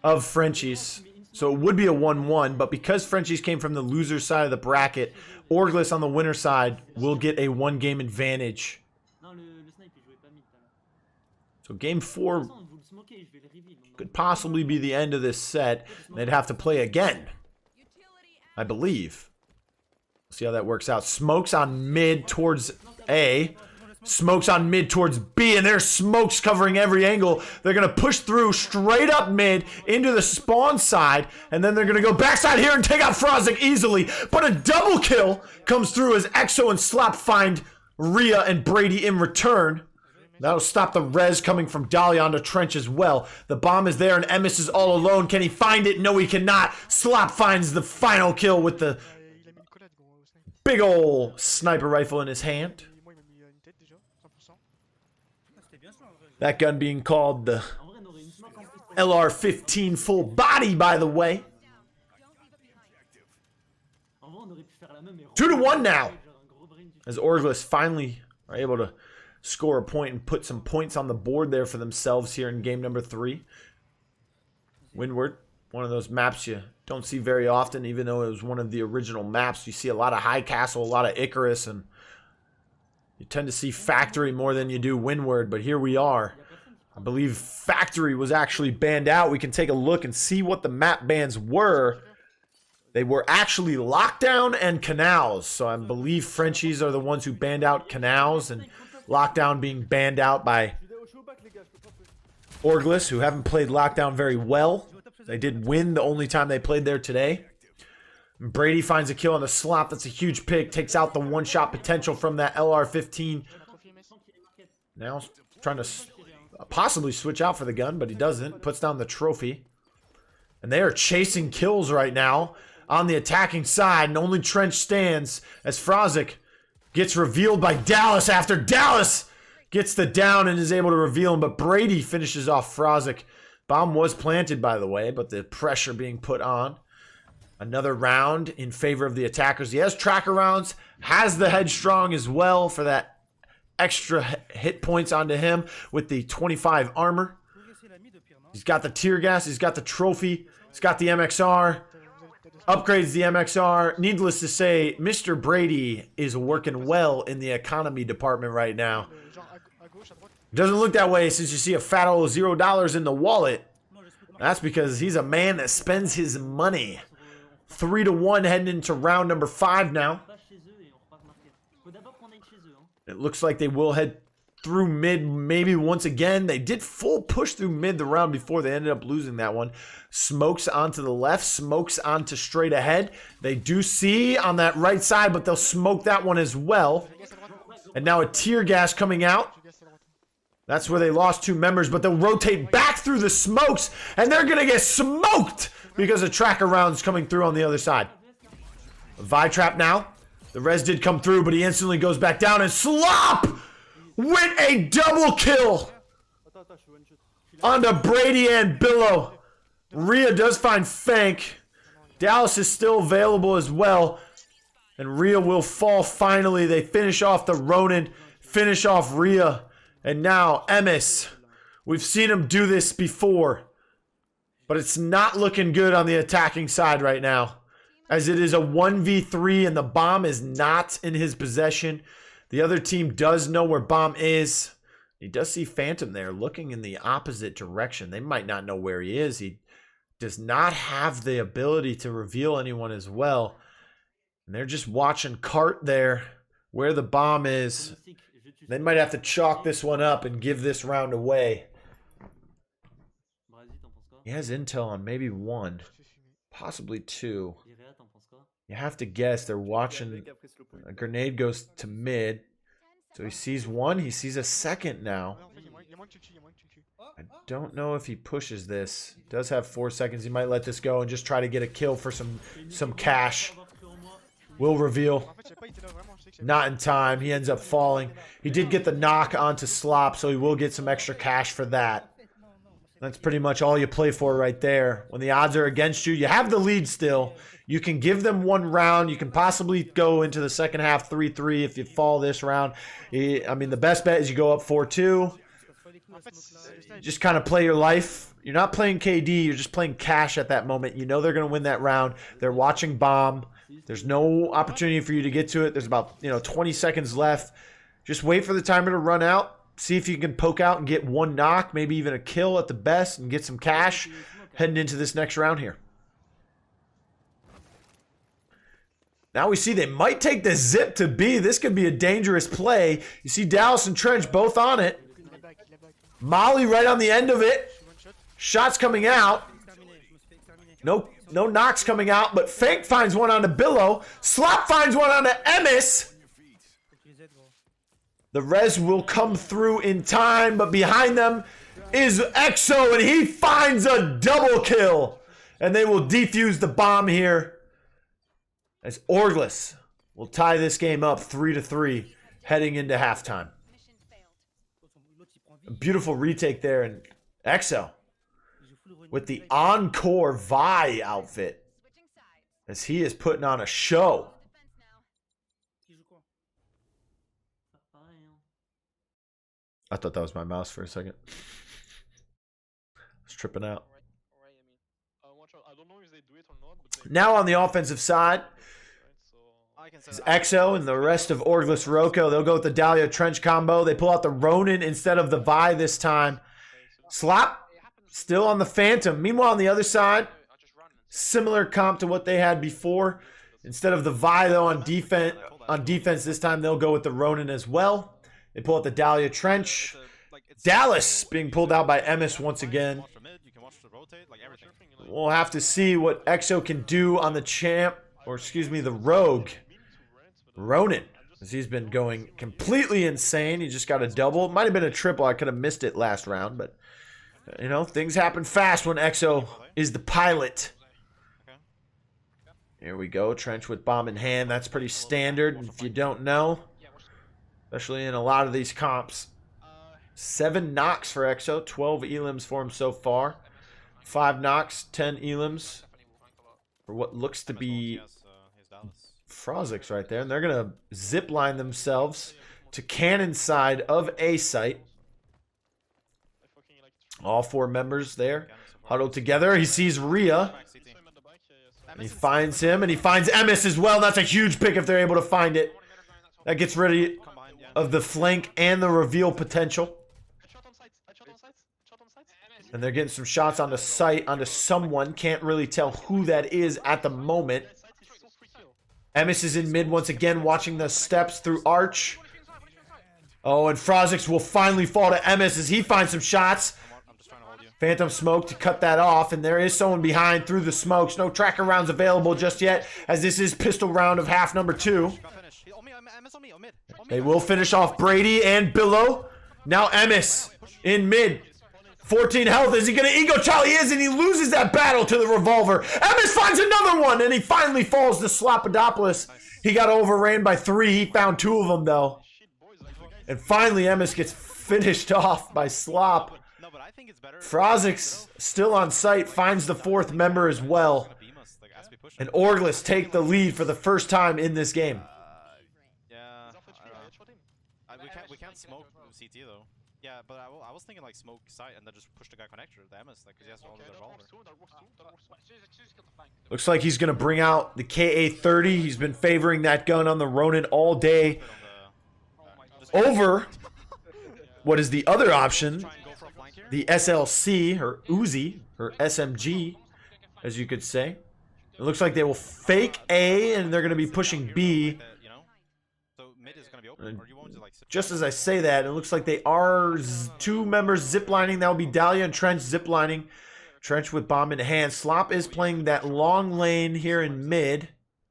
of Frenchies. So it would be a 1-1, but because Frenchies came from the loser side of the bracket, Orgless on the winner side will get a 1-game advantage. So game 4 could possibly be the end of this set. They'd have to play again, I believe. See how that works out. Smokes on mid towards A. Smokes on mid towards B, and there's smokes covering every angle. They're going to push through straight up mid into the spawn side, and then they're going to go backside here and take out Frozzek easily. But a double kill comes through as Exo and Slop find iReaa and Brady in return. That'll stop the res coming from Dolly onto Trench as well. The bomb is there, and Emess is all alone. Can he find it? No, he cannot. Slop finds the final kill with the big ol' sniper rifle in his hand. That gun being called the LR-15 full body, by the way. 2-1 now. As Orgless finally are able to score a point and put some points on the board there for themselves here in game number 3. Windward, one of those maps you don't see very often, even though it was one of the original maps. You see a lot of High Castle, a lot of Icarus, and you tend to see Factory more than you do Windward, but here we are. I believe Factory was actually banned out. We can take a look and see what the map bans were. They were actually Lockdown and Canals. So I believe Frenchies are the ones who banned out Canals, and Lockdown being banned out by Orgless, who haven't played Lockdown very well. They did win the only time they played there today. Brady finds a kill on the Slop. That's a huge pick. Takes out the one-shot potential from that LR-15. Now trying to possibly switch out for the gun, but he doesn't. Puts down the trophy. And they are chasing kills right now on the attacking side. And only Trench stands as Frozzek gets revealed by Dallas after Dallas gets the down and is able to reveal him. But Brady finishes off Frozzek. Bomb was planted, by the way, but the pressure being put on. Another round in favor of the attackers. He has tracker rounds, has the headstrong as well for that extra hit points onto him with the 25 armor. He's got the tear gas, he's got the trophy, he's got the MXR, upgrades the MXR. Needless to say, MrBradii is working well in the economy department right now. Doesn't look that way since you see a fat old $0 in the wallet. That's because he's a man that spends his money. 3-1 heading into round number 5 now. It looks like they will head through mid maybe once again. They did full push through mid the round before. They ended up losing that one. Smokes onto the left. Smokes onto straight ahead. They do see on that right side, but they'll smoke that one as well. And now a tear gas coming out. That's where they lost 2 members, but they'll rotate back through the smokes, and they're going to get smoked because of tracker rounds coming through on the other side. Vi trap now. The res did come through, but he instantly goes back down, and Slop with a double kill onto Brady and Biloh. iReaa does find Fank. Dallas is still available as well, and iReaa will fall finally. They finish off the Ronin, finish off iReaa. And now, Emess. We've seen him do this before. But it's not looking good on the attacking side right now. As it is a 1v3 and the bomb is not in his possession. The other team does know where bomb is. He does see Phantom there looking in the opposite direction. They might not know where he is. He does not have the ability to reveal anyone as well. And they're just watching Cart there where the bomb is. They might have to chalk this one up and give this round away. He has intel on maybe 1, possibly 2. You have to guess. They're watching. A grenade goes to mid. So he sees 1. He sees a second now. I don't know if he pushes this. Does have 4 seconds. He might let this go and just try to get a kill for some cash. Will reveal. Not in time. He ends up falling. He did get the knock onto Slop, so he will get some extra cash for that. That's pretty much all you play for right there. When the odds are against you, you have the lead still. You can give them 1 round. You can possibly go into the second half 3-3 if you fall this round. I mean, the best bet is you go up 4-2. Just kind of play your life. You're not playing KD. You're just playing cash at that moment. You know they're going to win that round. They're watching bomb. There's no opportunity for you to get to it. There's about 20 seconds left. Just wait for the timer to run out. See if you can poke out and get 1 knock, maybe even a kill at the best, and get some cash heading into this next round here. Now we see they might take the zip to B. This could be a dangerous play. You see Dallas and Trench both on it. Molly right on the end of it. Shots coming out. No knocks coming out, but Fank finds one onto Biloh. Slop finds one onto Emess. The res will come through in time, but behind them is EXO, and he finds a double kill. And they will defuse the bomb here as Orgless will tie this game up 3-3 heading into halftime. A beautiful retake there, and EXO with the Encore Vi outfit as he is putting on a show. I thought that was my mouse for a second. I was tripping out. Now on the offensive side is EXO and the rest of Orgless Roco. They'll go with the Dahlia Trench combo. They pull out the Ronin instead of the Vi this time. Slop still on the Phantom. Meanwhile, on the other side, similar comp to what they had before. Instead of the Vi, though, on defense this time, they'll go with the Ronin as well. They pull out the Dahlia Trench. Dallas being pulled out by Emess once again. We'll have to see what EXO can do on the champ, or excuse me, the Rogue. Ronin, as he's been going completely insane. He just got a double. It might have been a triple. I could have missed it last round, but, things happen fast when EXO is the pilot. Here we go. Trench with bomb in hand. That's pretty standard, if you don't know. Especially in a lot of these comps. 7 knocks for EXO. 12 elims for him so far. 5 knocks, 10 elims. For what looks to be Frozzek's right there. And they're going to zip line themselves to cannon side of A site. All 4 members there huddled together. He sees iReaa. And he finds him. And he finds Emess as well. That's a huge pick if they're able to find it. That gets rid of the flank and the reveal potential. And they're getting some shots on the site, onto someone. Can't really tell who that is at the moment. Emess is in mid once again, watching the steps through Arch. Oh, and Frozzek will finally fall to Emess as he finds some shots. Phantom smoke to cut that off, and there is someone behind through the smokes. No tracker rounds available just yet, as this is pistol round of half number 2. They will finish off Brady and Biloh. Now Emess in mid. 14 health. Is he going to ego chow? He is, and he loses that battle to the revolver. Emess finds another one, and he finally falls to Slopodopolous. He got overran by 3. He found 2 of them, though. And finally, Emess gets finished off by Slop. Frozzek's still on site, finds the 4th member as well. And Orgless take the lead for the first time in this game. We can't smoke CT though. Yeah, but I was thinking like smoke site and then just push the guy connector, the Emess, like, because he has all the revolver. Looks like he's going to bring out the KA-30. He's been favoring that gun on the Ronin all day over what is the other option, the SLC, or Uzi, or SMG, as you could say. It looks like they will fake A, and they're going to be pushing B. Just as I say that, it looks like they are 2 members ziplining. That will be Dahlia and Trench ziplining. Trench with bomb in hand. Slop is playing that long lane here in mid.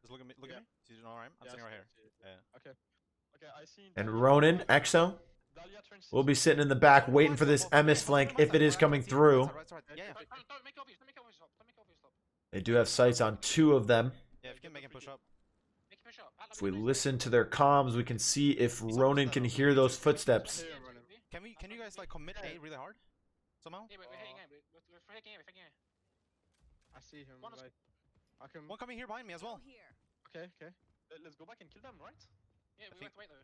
Look at me. He's doing all right. I'm sitting right here. Yeah. And Ronin, EXO. We'll be sitting in the back waiting for this Emess flank if it is coming through. They do have sights on 2 of them. If we listen to their comms, we can see if Ronin can hear those footsteps. Can you guys like commit A really hard somehow? I see him. Like, One coming here behind me as well. Okay. Let's go back and kill them, right? Yeah, we have to wait though.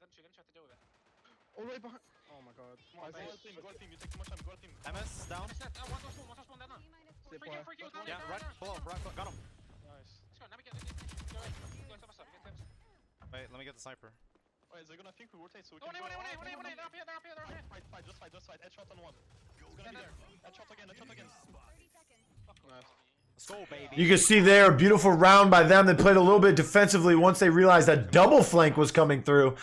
Them two have to deal with it. all the way behind. Oh my god. Go team, you take too much time, go team. Emess down. One spawn down now. Free kills now. Yeah, right. Below, right. Got him. Nice. Let's go, now we get this. Wait, let me get the sniper. Wait, they're gonna think we rotate so we One can A, go. one A, they're up here. Fight, just fight. Headshot on one. It's gonna be there. Headshot again. Nice. Let's go, baby. You can see there, a beautiful round by them. They played a little bit defensively once they realized that double flank was coming through.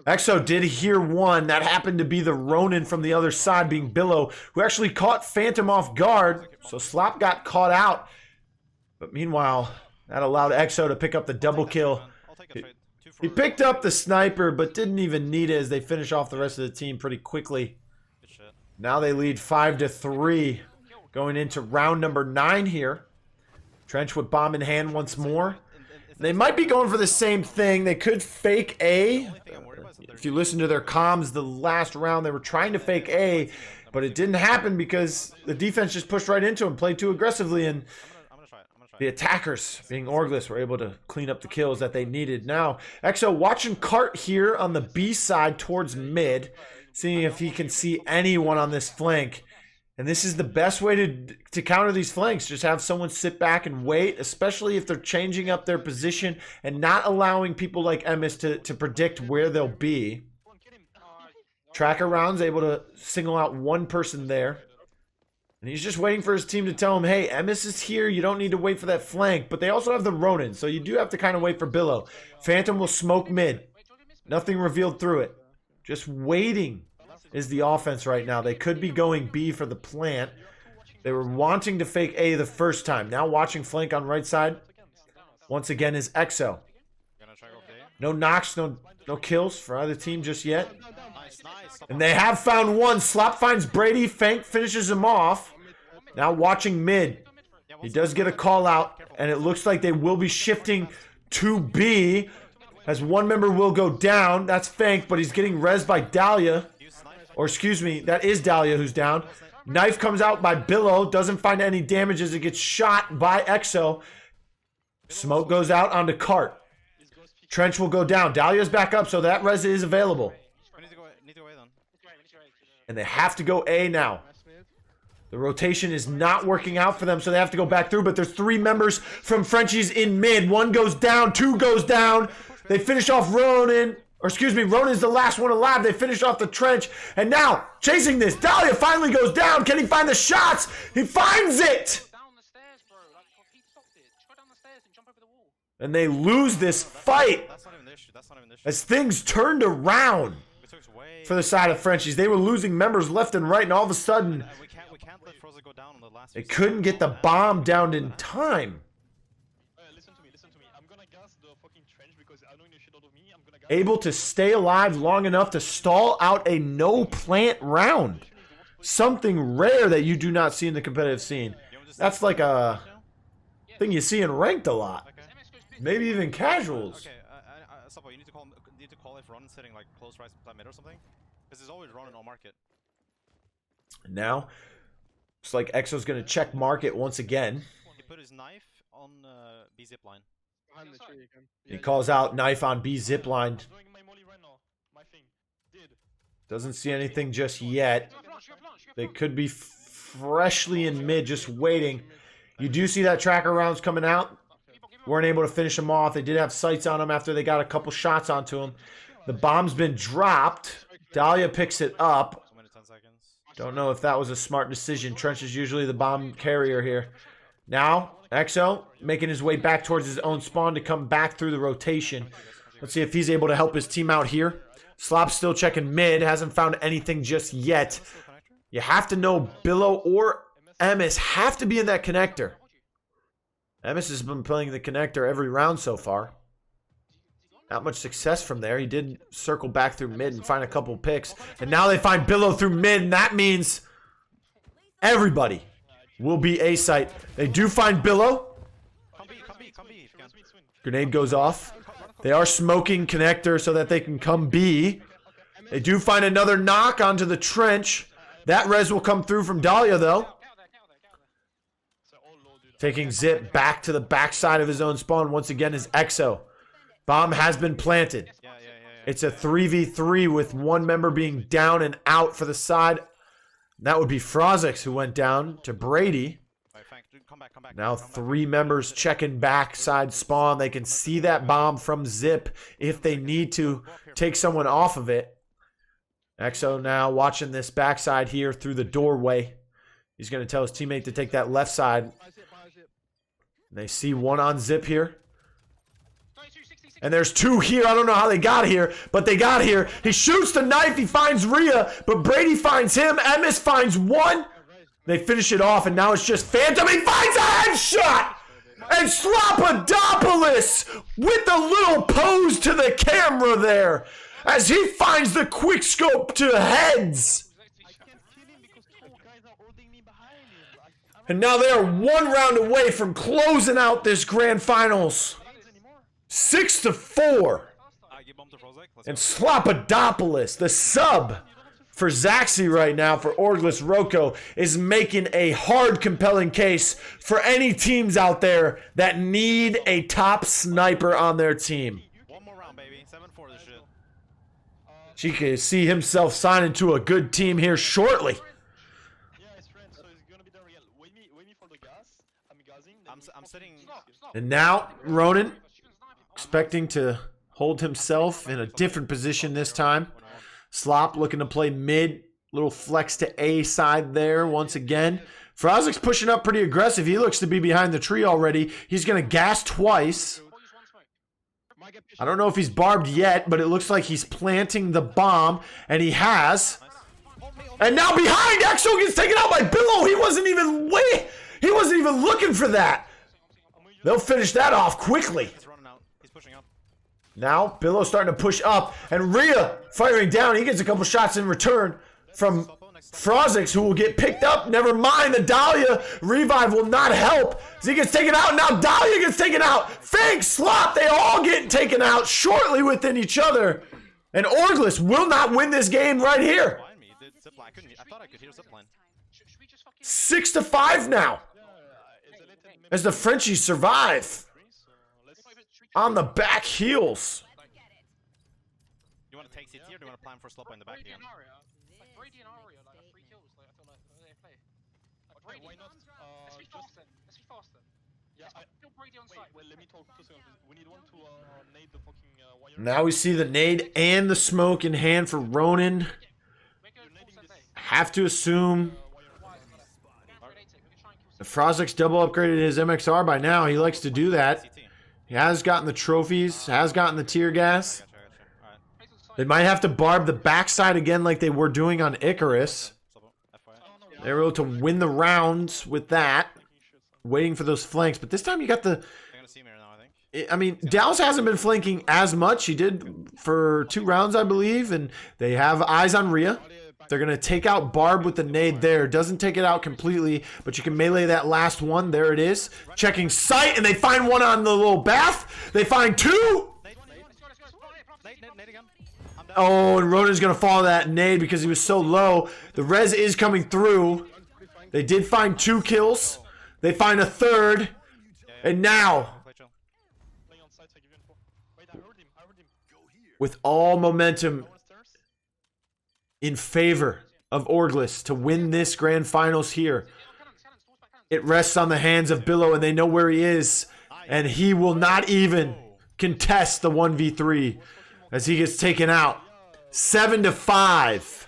Exo did hear one. That happened to be the Ronin from the other side, being Biloh, who actually caught Phantom off guard. So Slop got caught out. But meanwhile, that allowed Exo to pick up the double kill. He picked up the sniper, but didn't even need it as they finish off the rest of the team pretty quickly. Now they lead 5-3 going into round number 9 here. Trench with bomb in hand once more. They might be going for the same thing. They could fake A. If you listen to their comms, the last round they were trying to fake A, but it didn't happen because the defense just pushed right into them, played too aggressively, and the attackers, being Orgless, were able to clean up the kills that they needed. Now, Exo watching Cart here on the B side towards mid, seeing if he can see anyone on this flank. And this is the best way to counter these flanks. Just have someone sit back and wait, especially if they're changing up their position and not allowing people like Emess to predict where they'll be. Tracker rounds able to single out one person there. And he's just waiting for his team to tell him, hey, Emess is here. You don't need to wait for that flank. But they also have the Ronin, so you do have to kind of wait for Biloh. Phantom will smoke mid. Nothing revealed through it. Just waiting is the offense right now. They could be going B for the plant. They were wanting to fake A the first time. Now watching flank on right side. Once again is Exo. No knocks, no kills for either team just yet. And they have found one. Slop finds Brady. Fank finishes him off. Now watching mid. He does get a call out. And it looks like they will be shifting to B. As one member will go down. That's Fank, but he's getting rezzed by Dahlia. Or excuse me, that is Dahlia who's down. Knife comes out by Biloh. Doesn't find any damage as it gets shot by Exo. Smoke goes out onto Cart. Trench will go down. Dahlia's back up, so that res is available. And they have to go A now. The rotation is not working out for them, so they have to go back through. But there's 3 members from Frenchies in mid. 1 goes down, 2 goes down. They finish off Ronin. Or excuse me, Ronin's the last one alive. They finish off the trench. And now, chasing this, Dahlia finally goes down. Can he find the shots? He finds it! And they lose this fight as things turned around for the side of Frenchies. They were losing members left and right, and all of a sudden, they couldn't get the bomb down in time. Listen to me. I'm gonna gas the fucking trench because I know you shit out of me. I'm gonna gas. Able to stay alive long enough to stall out a no-plant round. Something rare that you do not see in the competitive scene. That's like a thing you see in ranked a lot. Maybe even casuals. Okay, Sloppo, you need to call if Ronin's sitting like close right mid or something, because there's always Ronin on market. Now, looks like Exo's gonna check market once again. He put his knife on B zipline. Behind the tree again. He calls out knife on B zipline. Doing my molly right now. My thing. Did. Doesn't see anything just yet. They could be freshly in mid, just waiting. You do see that tracker rounds coming out. Weren't able to finish him off. They did have sights on him after they got a couple shots onto him. The bomb's been dropped. Dahlia picks it up. Don't know if that was a smart decision. Trench is usually the bomb carrier here. Now, Exo making his way back towards his own spawn to come back through the rotation. Let's see if he's able to help his team out here. Slop's still checking mid. Hasn't found anything just yet. You have to know Biloh or Emess have to be in that connector. Emess has been playing the connector every round so far. Not much success from there. He did circle back through mid and find a couple picks. And now they find Biloh through mid, and that means everybody will be A site. They do find Biloh. Come B, if you can. Grenade goes off. They are smoking connector so that they can come B. They do find another knock onto the trench. That res will come through from Dahlia, though. Taking Zip back to the backside of his own spawn once again is Exo. Bomb has been planted. Yeah. It's a 3v3 with one member being down and out for the side. That would be Frozzek who went down to Brady. Alright, Fank, dude, come back. Now 3 members checking backside spawn. They can see that bomb from Zip if they need to take someone off of it. Exo now watching this backside here through the doorway. He's going to tell his teammate to take that left side. They see one on Zip here. And there's 2 here. I don't know how they got here, but they got here. He shoots the knife. He finds iReaa, but Brady finds him. Emess finds one. They finish it off, and now it's just Phantom. He finds a headshot! And Slopodopolous with a little pose to the camera there as he finds the quick scope to heads. And now they are 1 round away from closing out this grand finals. 6-4. And Slopodopolous, the sub for Zaxi right now for Orgless Roco, is making a hard, compelling case for any teams out there that need a top sniper on their team. One more round, baby. 7-4 this shit. She can see himself signing to a good team here shortly. Yeah, it's friends, so it's gonna be the real. Wait me for the gas. I'm gassing. I'm sitting. And now Ronan expecting to hold himself in a different position this time. Slop looking to play mid. Little flex to A side there once again. Frozzek's pushing up pretty aggressive. He looks to be behind the tree already. He's going to gas twice. I don't know if he's barbed yet, but it looks like he's planting the bomb. And he has. And now behind, Exo gets taken out by Biloh. He wasn't even looking for that. They'll finish that off quickly. He's running out. He's pushing up. Now, Biloh starting to push up, and iReaa firing down. He gets a couple shots in return from Frozzek, who will get picked up. Never mind, the Dahlia revive will not help as he gets taken out. Now Dahlia gets taken out. Fank, Slop, they all get taken out shortly within each other. And Orgless will not win this game right here. I thought I could hear zipline. 6-5 now as the Frenchies survive on the back heels. You want to take CT or do you want to plan for Slopo in the back again? Brady and iReaa, like 3 kills, like I feel like they play. Like, Why not? Let's be fast then. Let's be fast then. Yeah, Kill Brady on site. wait, let me talk 2 seconds. We need one to nade the fucking wire. Now we see the nade and the smoke in hand for Ronan. Have to assume if Frozzek's double upgraded his MXR by now. He likes to do that. He has gotten the trophies, has gotten the tear gas. They might have to barb the backside again like they were doing on Icarus. They were able to win the rounds with that, waiting for those flanks. But this time you got the... I mean, Dallas hasn't been flanking as much. He did for 2 rounds, I believe. And they have eyes on iReaa. They're going to take out Barb with the nade there. Doesn't take it out completely, but you can melee that last one. There it is. Checking sight, and they find one on the little bath. They find 2. Oh, and Ronan's going to follow that nade because he was so low. The res is coming through. They did find 2 kills. They find a 3rd. And now, with all momentum in favor of Orgless to win this grand finals here, it rests on the hands of Biloh, and they know where he is, and he will not even contest the 1v3 as he gets taken out. 7-5,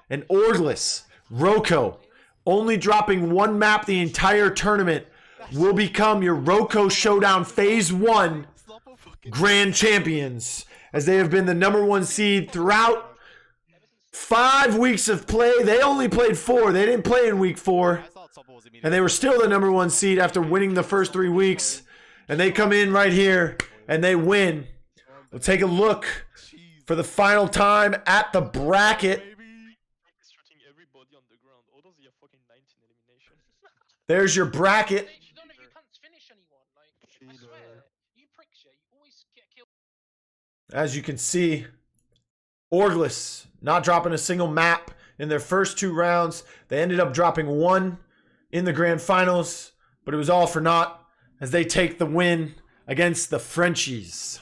and Orgless Roco, only dropping 1 map the entire tournament, will become your Roco Showdown Phase 1 grand champions, as they have been the #1 seed throughout 5 weeks of play. They only played 4. They didn't play in week 4. And they were still the #1 seed after winning the first 3 weeks. And they come in right here and they win We'll take a look for the final time at the bracket. Shooting everybody on the ground. Although they have fucking 19 elimination. There's your bracket. You don't know if you can't finish anyone. Like, I swear, you pricks, yeah, you always get killed. As you can see, Orgless not dropping a single map in their first 2 rounds. They ended up dropping 1 in the grand finals, but it was all for naught as they take the win against the Frenchies.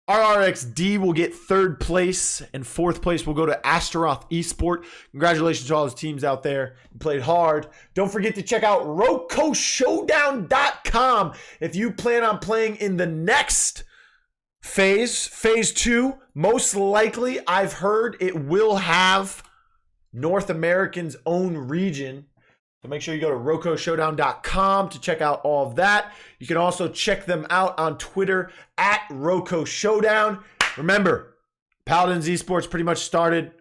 RRXD will get 3rd place, and 4th place will go to Astaroth Esports. Congratulations to all those teams out there. You played hard. Don't forget to check out RocoShowdown.com if you plan on playing in the next phase 2. Most likely, I've heard it will have North America's own region. So make sure you go to RocoShowdown.com to check out all of that. You can also check them out on Twitter at Roco Showdown. Remember, Paladins Esports pretty much started,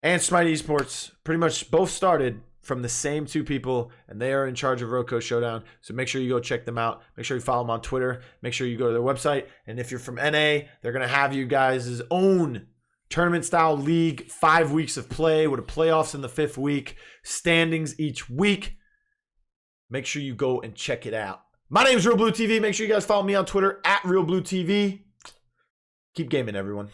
and Smite Esports pretty much both started from the same 2 people, and they are in charge of Roco Showdown. So make sure you go check them out. Make sure you follow them on Twitter. Make sure you go to their website. And if you're from NA, they're going to have you guys' own tournament-style league, 5 weeks of play with a playoffs in the 5th week, standings each week. Make sure you go and check it out. My name is realBluTV. Make sure you guys follow me on Twitter at realBluTV. Keep gaming, everyone.